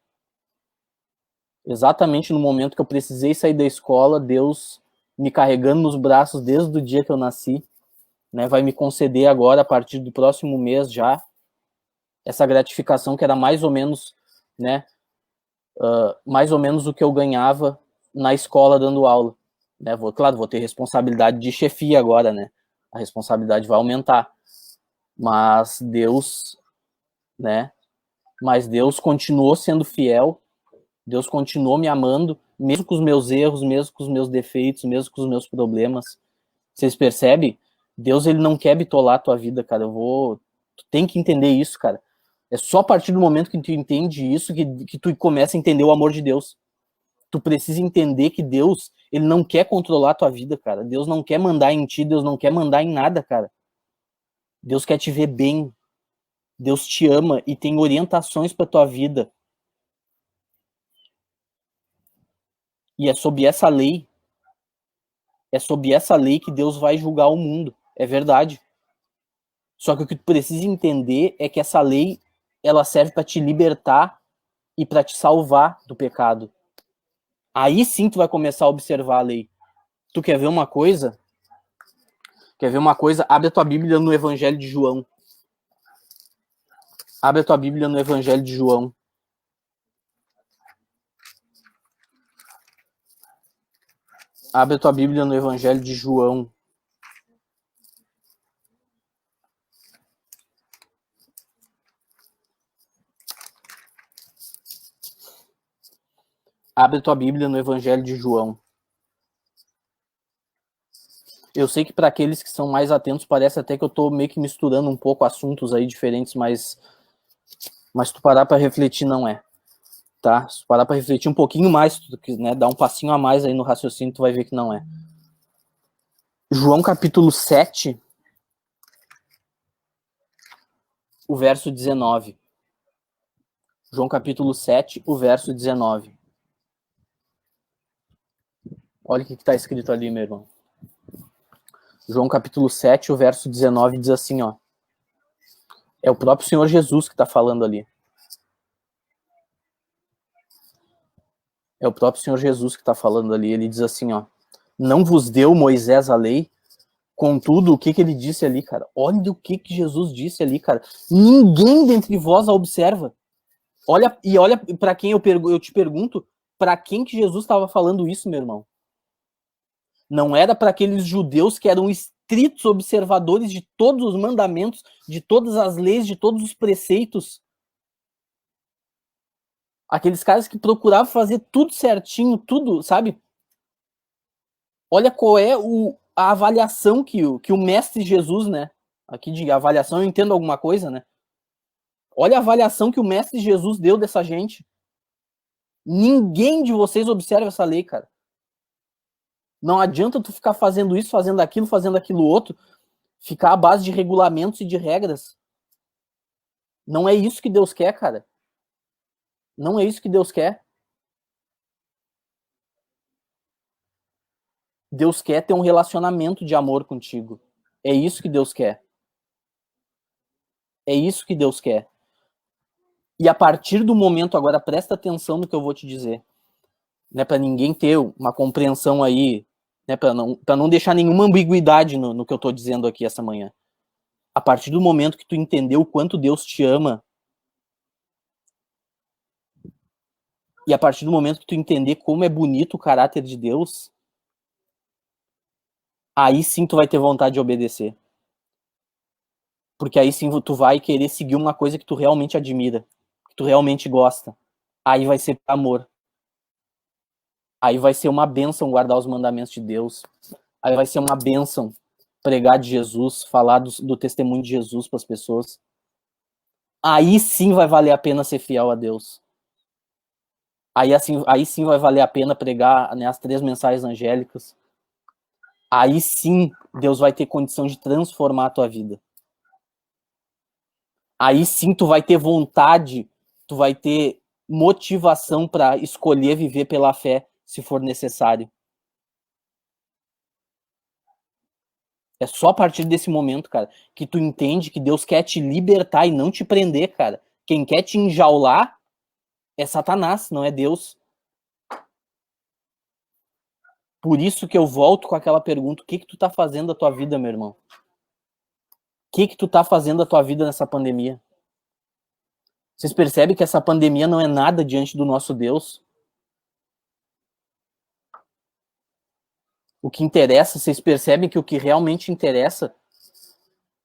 Exatamente no momento que eu precisei sair da escola, Deus me carregando nos braços desde o dia que eu nasci, né, vai me conceder agora, a partir do próximo mês já, essa gratificação que era mais ou menos, né, mais ou menos o que eu ganhava na escola dando aula. Né? Claro, vou ter responsabilidade de chefia agora, né? A responsabilidade vai aumentar. Mas Deus, né? Mas Deus continuou sendo fiel, Deus continuou me amando, mesmo com os meus erros, mesmo com os meus defeitos, mesmo com os meus problemas. Vocês percebem? Deus, ele não quer bitolar a tua vida, cara. Tu tem que entender isso, cara. É só a partir do momento que tu entende isso que tu começa a entender o amor de Deus. Tu precisa entender que Deus, ele não quer controlar a tua vida, cara. Deus não quer mandar em ti, Deus não quer mandar em nada, cara. Deus quer te ver bem. Deus te ama e tem orientações para tua vida. E é sob essa lei que Deus vai julgar o mundo. É verdade. Só que o que tu precisa entender é que essa lei, ela serve para te libertar e para te salvar do pecado. Aí sim tu vai começar a observar a lei. Tu quer ver uma coisa? Quer ver uma coisa? Abre a tua Bíblia no Evangelho de João. Abre a tua Bíblia no Evangelho de João. Abre a tua Bíblia no Evangelho de João. Abre a tua Bíblia no Evangelho de João. Eu sei que para aqueles que são mais atentos, parece até que eu tô meio que misturando um pouco assuntos aí diferentes, mas se tu parar para refletir, não é. Tá? Se tu parar para refletir um pouquinho mais, né, dar um passinho a mais aí no raciocínio, tu vai ver que não é. João capítulo 7, o verso 19. João capítulo 7, o verso 19. Olha o que está escrito ali, meu irmão. João capítulo 7, o verso 19 diz assim, ó. É o próprio Senhor Jesus que está falando ali. É o próprio Senhor Jesus que está falando ali. Ele diz assim, ó. Não vos deu Moisés a lei? Contudo, o que ele disse ali, cara? Olha o que Jesus disse ali, cara. Ninguém dentre vós a observa. Olha para quem eu te pergunto, para quem que Jesus estava falando isso, meu irmão? Não era para aqueles judeus que eram estritos observadores de todos os mandamentos, de todas as leis, de todos os preceitos. Aqueles caras que procuravam fazer tudo certinho, tudo, sabe? Olha qual é a avaliação que o mestre Jesus, né? Aqui de avaliação eu entendo alguma coisa, né? Olha a avaliação que o mestre Jesus deu dessa gente. Ninguém de vocês observa essa lei, cara. Não adianta tu ficar fazendo isso, fazendo aquilo outro, ficar à base de regulamentos e de regras. Não é isso que Deus quer, cara. Não é isso que Deus quer. Deus quer ter um relacionamento de amor contigo. É isso que Deus quer. É isso que Deus quer. E a partir do momento, agora presta atenção no que eu vou te dizer, né, para ninguém ter uma compreensão aí, né, para não deixar nenhuma ambiguidade no que eu estou dizendo aqui essa manhã. A partir do momento que tu entendeu o quanto Deus te ama, e a partir do momento que tu entender como é bonito o caráter de Deus, aí sim tu vai ter vontade de obedecer. Porque aí sim tu vai querer seguir uma coisa que tu realmente admira, que tu realmente gosta. Aí vai ser amor. Aí vai ser uma bênção guardar os mandamentos de Deus. Aí vai ser uma bênção pregar de Jesus, falar do testemunho de Jesus para as pessoas. Aí sim vai valer a pena ser fiel a Deus. Aí sim vai valer a pena pregar, né, as 3 mensagens angélicas. Aí sim Deus vai ter condição de transformar a tua vida. Aí sim tu vai ter vontade, tu vai ter motivação para escolher viver pela fé, se for necessário. É só a partir desse momento, cara, que tu entende que Deus quer te libertar e não te prender, cara. Quem quer te enjaular é Satanás, não é Deus. Por isso que eu volto com aquela pergunta: o que tu tá fazendo da tua vida, meu irmão? O que tu tá fazendo da tua vida nessa pandemia? Vocês percebem que essa pandemia não é nada diante do nosso Deus? O que interessa, vocês percebem que o que realmente interessa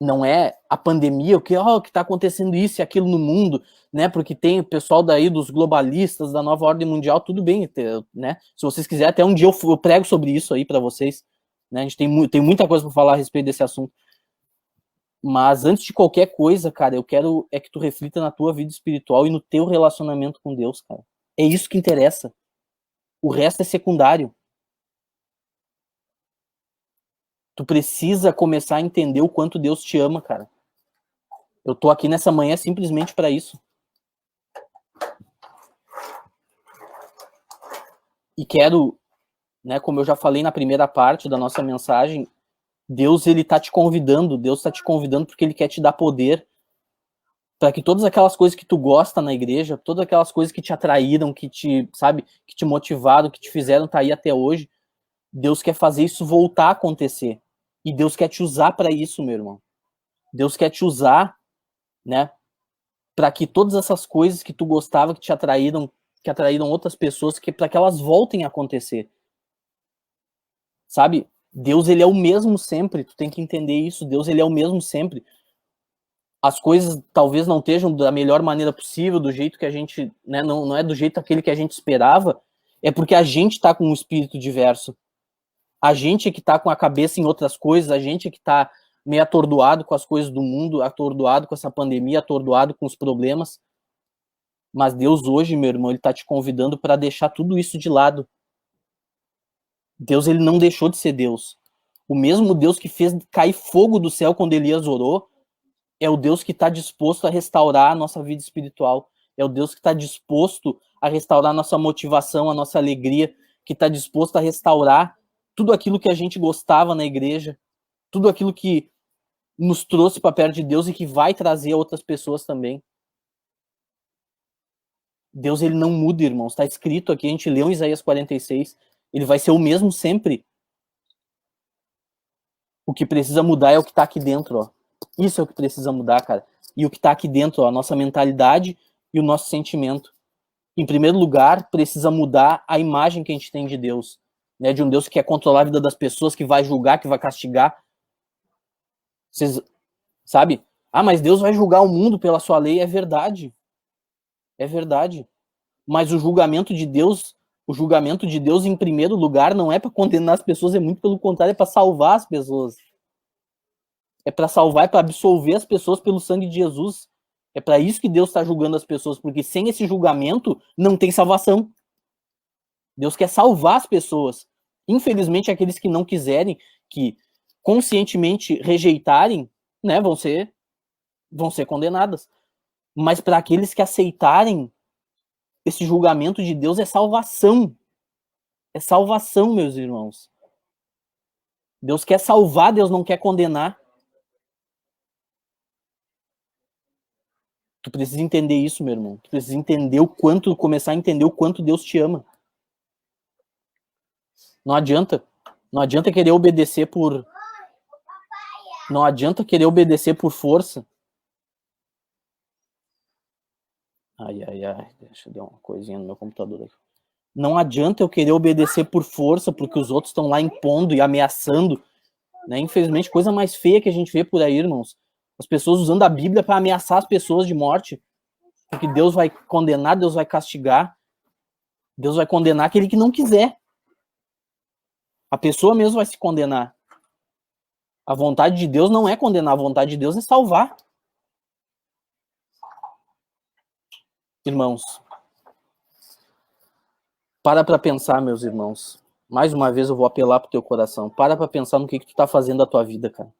não é a pandemia, o que está acontecendo isso e aquilo no mundo, né? Porque tem o pessoal daí dos globalistas, da nova ordem mundial, tudo bem, né? Se vocês quiserem, até um dia eu prego sobre isso aí para vocês, né? A gente tem muita coisa para falar a respeito desse assunto. Mas antes de qualquer coisa, cara, eu quero é que tu reflita na tua vida espiritual e no teu relacionamento com Deus, cara. É isso que interessa. O resto é secundário. Tu precisa começar a entender o quanto Deus te ama, cara. Eu tô aqui nessa manhã simplesmente para isso. E quero, né, como eu já falei na primeira parte da nossa mensagem, Deus ele tá te convidando, Deus tá te convidando porque ele quer te dar poder para que todas aquelas coisas que tu gosta na igreja, todas aquelas coisas que te atraíram, que te, sabe, que te motivaram, que te fizeram estar aí até hoje, Deus quer fazer isso voltar a acontecer. E Deus quer te usar para isso, meu irmão. Deus quer te usar, né, para que todas essas coisas que tu gostava, que atraíram outras pessoas, para que elas voltem a acontecer. Sabe? Deus, ele é o mesmo sempre, tu tem que entender isso. Deus, ele é o mesmo sempre. As coisas talvez não estejam da melhor maneira possível, do jeito que a gente, né, não é do jeito aquele que a gente esperava, é porque a gente tá com um espírito diverso. A gente é que tá com a cabeça em outras coisas, a gente é que tá meio atordoado com as coisas do mundo, atordoado com essa pandemia, atordoado com os problemas. Mas Deus hoje, meu irmão, ele tá te convidando para deixar tudo isso de lado. Deus, ele não deixou de ser Deus. O mesmo Deus que fez cair fogo do céu quando Elias orou, é o Deus que está disposto a restaurar a nossa vida espiritual. É o Deus que está disposto a restaurar a nossa motivação, a nossa alegria, que está disposto a restaurar tudo aquilo que a gente gostava na igreja, tudo aquilo que nos trouxe para perto de Deus e que vai trazer a outras pessoas também. Deus, ele não muda, irmãos. Está escrito aqui, a gente leu em Isaías 46. Ele vai ser o mesmo sempre. O que precisa mudar é o que está aqui dentro, ó. Isso é o que precisa mudar, cara. E o que está aqui dentro, ó, a nossa mentalidade e o nosso sentimento. Em primeiro lugar, precisa mudar a imagem que a gente tem de Deus, né? De um Deus que quer controlar a vida das pessoas, que vai julgar, que vai castigar. Vocês, sabe? Ah, mas Deus vai julgar o mundo pela sua lei. É verdade. É verdade. Mas o julgamento de Deus, em primeiro lugar, não é para condenar as pessoas, é muito pelo contrário, é para salvar as pessoas. É para salvar, é para absolver as pessoas pelo sangue de Jesus. É para isso que Deus está julgando as pessoas, porque sem esse julgamento não tem salvação. Deus quer salvar as pessoas. Infelizmente, aqueles que não quiserem, que conscientemente rejeitarem, né, vão ser condenadas. Mas para aqueles que aceitarem esse julgamento de Deus, é salvação. É salvação, meus irmãos. Deus quer salvar, Deus não quer condenar. Tu precisa entender isso, meu irmão. Tu precisa entender começar a entender o quanto Deus te ama. Não adianta querer obedecer por... Não adianta querer obedecer por força. Ai, deixa eu dar uma coisinha no meu computador aqui. Não adianta eu querer obedecer por força, porque os outros estão lá impondo e ameaçando, né? Infelizmente, coisa mais feia que a gente vê por aí, irmãos. As pessoas usando a Bíblia para ameaçar as pessoas de morte. Porque Deus vai condenar, Deus vai castigar. Deus vai condenar aquele que não quiser. A pessoa mesmo vai se condenar. A vontade de Deus não é condenar, a vontade de Deus é salvar. Irmãos, para pensar, meus irmãos. Mais uma vez eu vou apelar pro teu coração. Para pensar no que tu tá fazendo da tua vida, cara.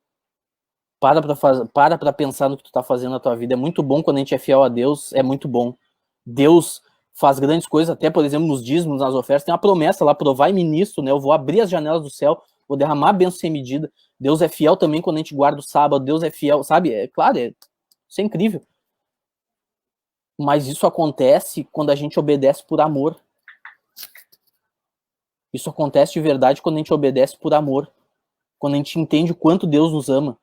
Para pensar no que tu tá fazendo na tua vida. É muito bom quando a gente é fiel a Deus, é muito bom. Deus faz grandes coisas, até, por exemplo, nos dízimos, nas ofertas. Tem uma promessa lá, provai-me nisso, né? Eu vou abrir as janelas do céu, vou derramar bênção sem medida. Deus é fiel também quando a gente guarda o sábado. Deus é fiel, sabe? É claro, isso é incrível. Mas isso acontece quando a gente obedece por amor. Isso acontece de verdade quando a gente obedece por amor, quando a gente entende o quanto Deus nos ama.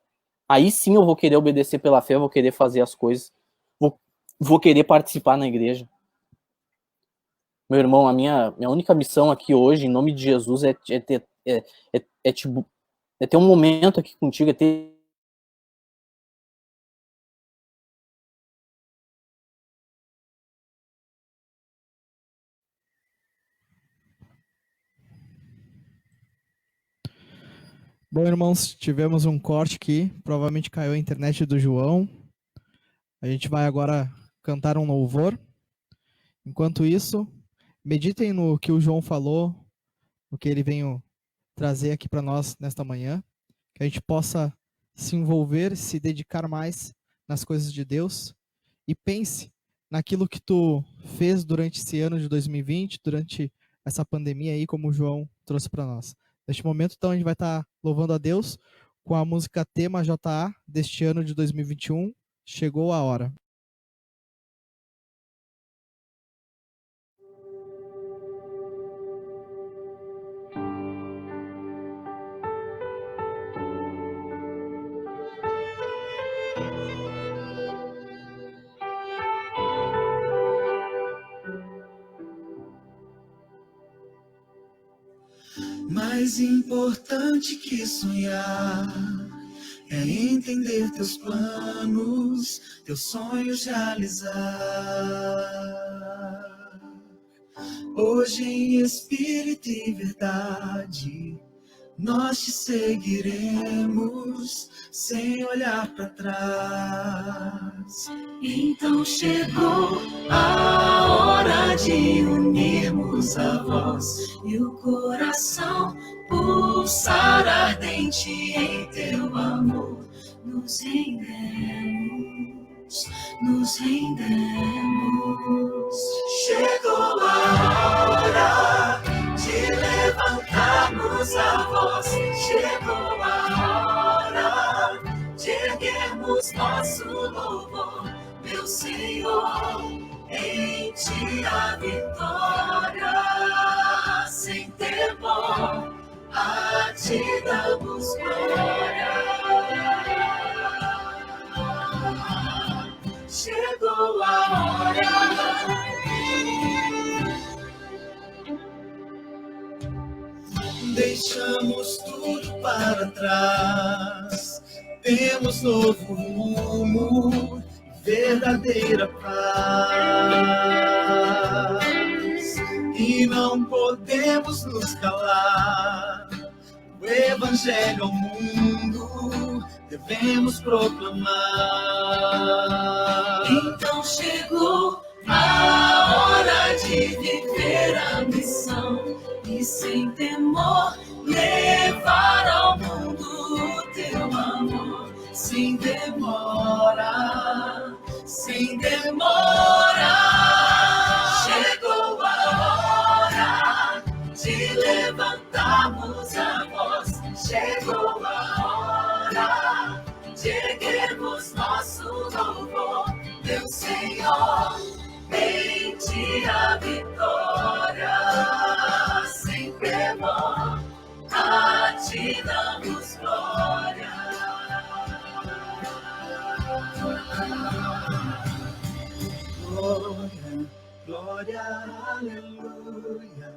Aí sim eu vou querer obedecer pela fé, eu vou querer fazer as coisas, vou querer participar na igreja. Meu irmão, a minha única missão aqui hoje, em nome de Jesus, é ter um momento aqui contigo, é ter... Bom, irmãos, tivemos um corte aqui, provavelmente caiu a internet do João. A gente vai agora cantar um louvor. Enquanto isso, meditem no que o João falou, no que ele veio trazer aqui para nós nesta manhã, que a gente possa se envolver, se dedicar mais nas coisas de Deus e pense naquilo que tu fez durante esse ano de 2020, durante essa pandemia aí, como o João trouxe para nós. Neste momento, então, a gente vai estar louvando a Deus com a música tema JA deste ano de 2021, Chegou a Hora. Mais importante que sonhar é entender teus planos, teus sonhos realizar. Hoje em espírito e verdade, nós te seguiremos sem olhar para trás. Então chegou a hora de unirmos a voz e o coração pulsar ardente em teu amor. Nos rendemos, nos rendemos. Chegou a hora de levantarmos a voz. Chegou a hora de erguermos nosso louvor, meu Senhor, em ti a vitória. Sem temor, a ti damos glória. Chegou a hora. Deixamos tudo para trás, temos novo rumo, verdadeira paz. E não podemos nos calar, o evangelho ao mundo devemos proclamar. Então chegou a hora de viver a missão e sem temor levar ao mundo o teu amor. Sem demora, sem demora. Chegou a hora de levantarmos a voz. Chegou a hora de erguermos nosso louvor, meu Senhor, em ti a vitória. Sem temor, a ti damos glória. Glória, glória, aleluia.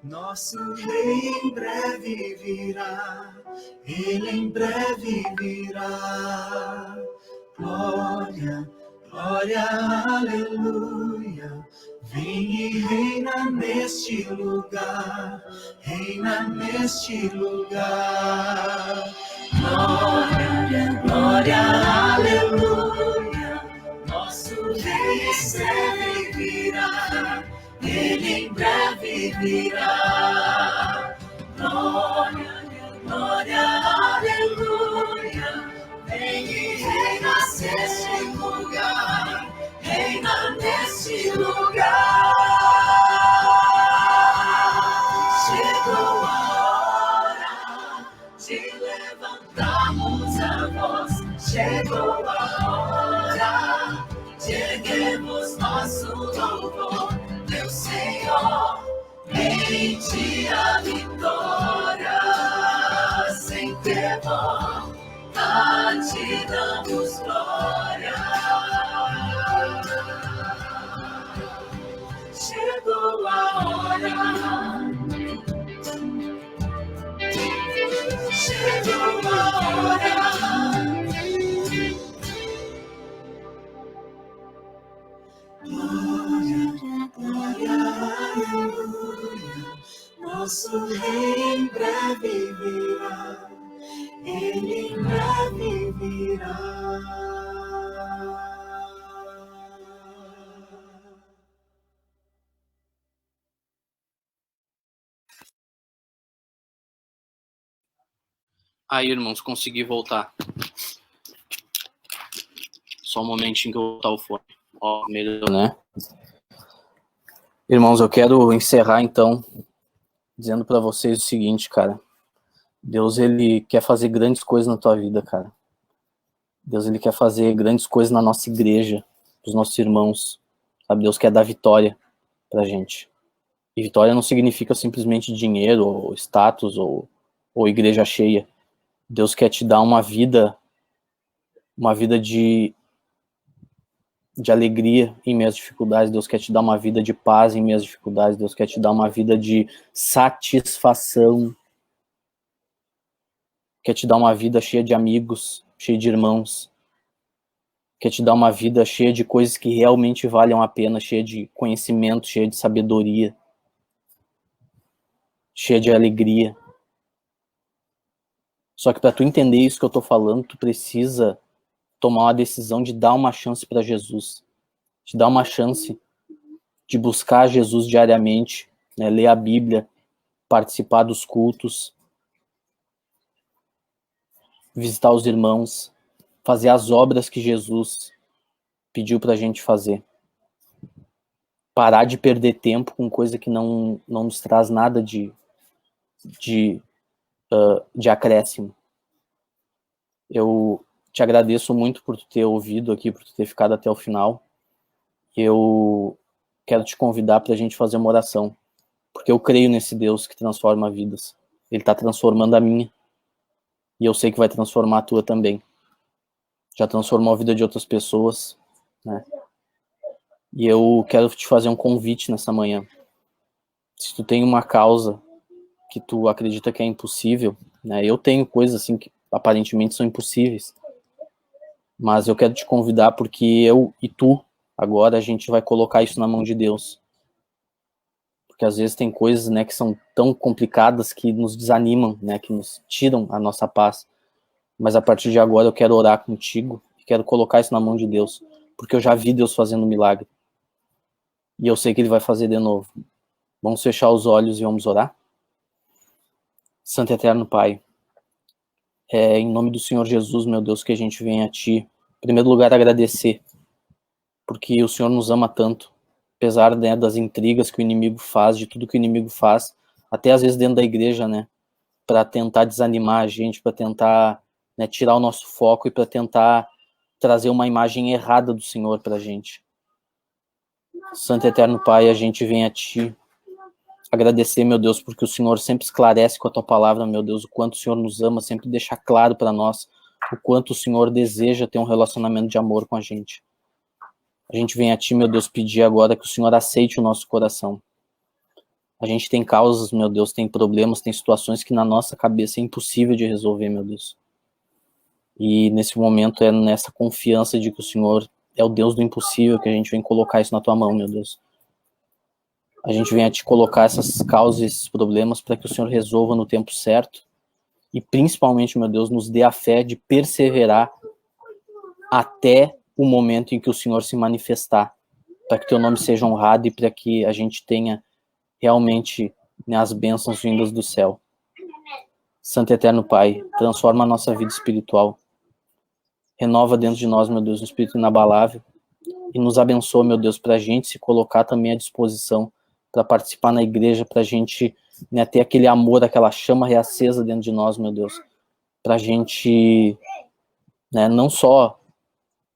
Nosso Rei em breve virá, Ele em breve virá. Glória, glória, aleluia. Vem e reina neste lugar, reina neste lugar. Glória, glória, aleluia. Nosso Rei em breve virá, Ele em breve virá. Glória, glória, aleluia. Vem e reina neste lugar, reina neste lugar. Chegou a hora de levantarmos a voz. Chegou a hora de erguermos nosso louvor, meu Senhor, em ti a vitória. te damos glória. Chegou a hora. Chegou a hora. Glória, glória, aleluia. Nosso Rei em breve virá. Ele em breve virá. Aí, irmãos, consegui voltar. Só um momentinho que eu vou botar o fone. Ó, melhor, né? Irmãos, eu quero encerrar, então, dizendo pra vocês o seguinte, cara. Deus, ele quer fazer grandes coisas na tua vida, cara. Deus, ele quer fazer grandes coisas na nossa igreja, dos nossos irmãos. Sabe? Deus quer dar vitória pra gente. E vitória não significa simplesmente dinheiro, ou status, ou igreja cheia. Deus quer te dar uma vida de alegria em meias dificuldades. Deus quer te dar uma vida de paz em meias dificuldades. Deus quer te dar uma vida de satisfação. Quer te dar uma vida cheia de amigos, cheia de irmãos. Quer te dar uma vida cheia de coisas que realmente valham a pena, cheia de conhecimento, cheia de sabedoria, cheia de alegria. Só que para tu entender isso que eu tô falando, tu precisa tomar uma decisão de dar uma chance para Jesus. De dar uma chance de buscar Jesus diariamente, né, ler a Bíblia, participar dos cultos, visitar os irmãos, fazer as obras que Jesus pediu pra gente fazer. Parar de perder tempo com coisa que não nos traz nada de acréscimo. Eu te agradeço muito por tu ter ouvido aqui, por tu ter ficado até o final. Eu quero te convidar pra gente fazer uma oração, porque eu creio nesse Deus que transforma vidas. Ele tá transformando a minha. E eu sei que vai transformar a tua também. Já transformou a vida de outras pessoas, né? E eu quero te fazer um convite nessa manhã. Se tu tem uma causa que tu acredita que é impossível, né? Eu tenho coisas assim que aparentemente são impossíveis. Mas eu quero te convidar porque eu e tu, agora a gente vai colocar isso na mão de Deus. Porque às vezes tem coisas, né, que são tão complicadas que nos desanimam, né, que nos tiram a nossa paz. Mas a partir de agora eu quero orar contigo e quero colocar isso na mão de Deus, porque eu já vi Deus fazendo um milagre. E eu sei que Ele vai fazer de novo. Vamos fechar os olhos e vamos orar? Santo e Eterno Pai, em nome do Senhor Jesus, meu Deus, que a gente vem a Ti, em primeiro lugar, agradecer, porque o Senhor nos ama tanto, apesar, né, das intrigas que o inimigo faz, de tudo que o inimigo faz, até às vezes dentro da igreja, né, para tentar desanimar a gente, para tentar, né, tirar o nosso foco e para tentar trazer uma imagem errada do Senhor para a gente. Santo e Eterno Pai, a gente vem a Ti agradecer, meu Deus, porque o Senhor sempre esclarece com a Tua palavra, meu Deus, o quanto o Senhor nos ama, sempre deixa claro para nós o quanto o Senhor deseja ter um relacionamento de amor com a gente. A gente vem a Ti, meu Deus, pedir agora que o Senhor aceite o nosso coração. A gente tem causas, meu Deus, tem problemas, tem situações que na nossa cabeça é impossível de resolver, meu Deus. E nesse momento é nessa confiança de que o Senhor é o Deus do impossível que a gente vem colocar isso na Tua mão, meu Deus. A gente vem a Te colocar essas causas, esses problemas, para que o Senhor resolva no tempo certo e principalmente, meu Deus, nos dê a fé de perseverar até o momento em que o Senhor se manifestar, para que Teu nome seja honrado e para que a gente tenha realmente, né, as bênçãos vindas do céu. Santo e Eterno Pai, transforma a nossa vida espiritual, renova dentro de nós, meu Deus, um espírito inabalável e nos abençoa, meu Deus, para a gente se colocar também à disposição para participar na igreja, para a gente, né, ter aquele amor, aquela chama reacesa dentro de nós, meu Deus, para a gente, né, não só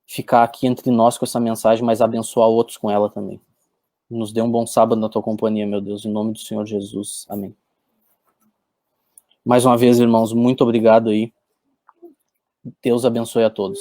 ficar aqui entre nós com essa mensagem, mas abençoar outros com ela também. Nos dê um bom sábado na Tua companhia, meu Deus, em nome do Senhor Jesus. Amém. Mais uma vez, irmãos, muito obrigado aí Deus abençoe a todos.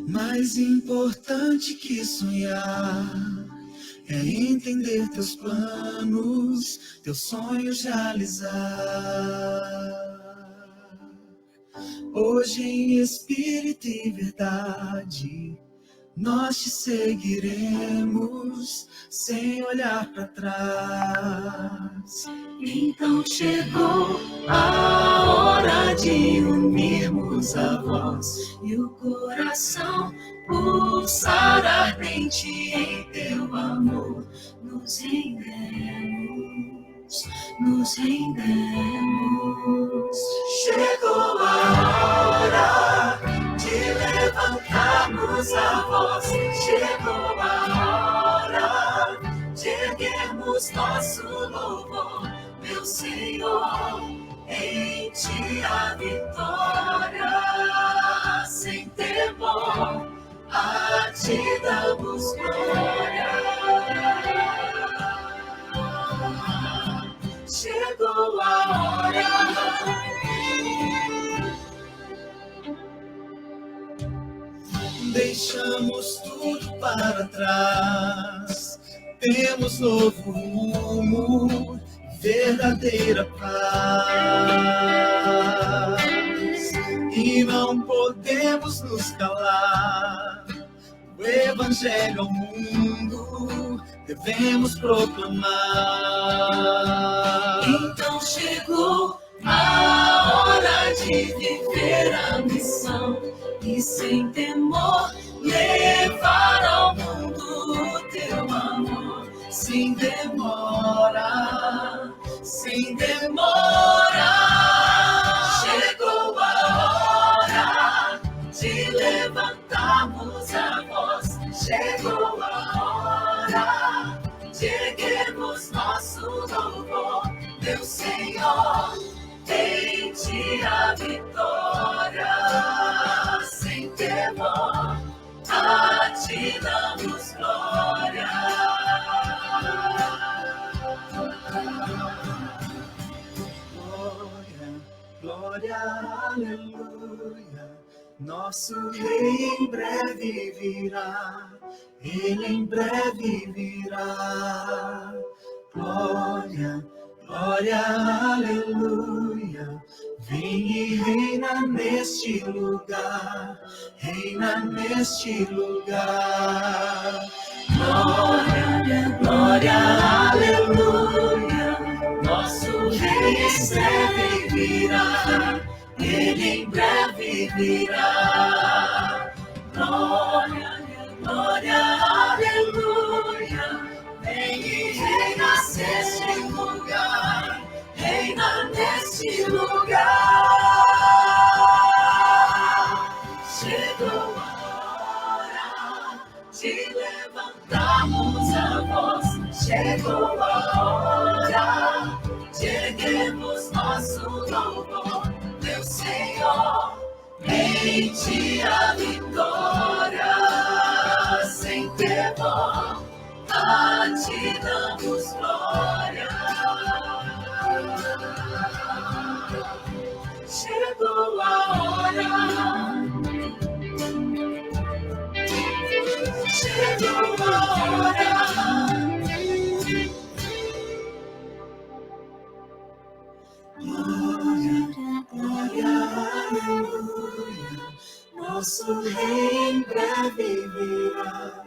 Mais importante que sonhar é entender teus planos, teus sonhos realizar. Hoje em espírito e verdade, nós te seguiremos sem olhar para trás. Então chegou a hora de unirmos a voz e o coração pulsar ardente em teu amor. Nos rendemos, nos rendemos. Chegou a hora de levantarmos a voz. Chegou a hora de erguermos nosso louvor, meu Senhor, em ti a vitória. Sem temor, a ti damos glória. Chegou a hora. Deixamos tudo para trás, temos novo rumo, verdadeira paz. E não podemos nos calar, o evangelho ao mundo devemos proclamar. Então chegou a hora de viver a missão e sem temor levar ao mundo o teu amor. Sem demora, sem demora. Chegou a hora de levantarmos a voz. Chegou a hora de erguermos nosso louvor, meu Senhor, em ti a vitória. Sem temor, a ti damos glória. Glória, glória, aleluia. Nosso Rei em breve virá, Ele em breve virá. Glória, glória, aleluia. Vem e reina neste lugar, reina neste lugar. Glória, glória, aleluia. Nosso Rei em breve virá, Ele em breve virá. Glória, glória, aleluia. Vem e reina neste lugar, reina neste lugar. Chegou a hora de levantarmos a voz. Chegou a hora de erguermos nosso louvor, meu Senhor, em ti a vitória. Sem temor, a ti damos glória. Chegou a hora. Chegou a hora. Glória, glória, aleluia. Nosso Rei em breve virá.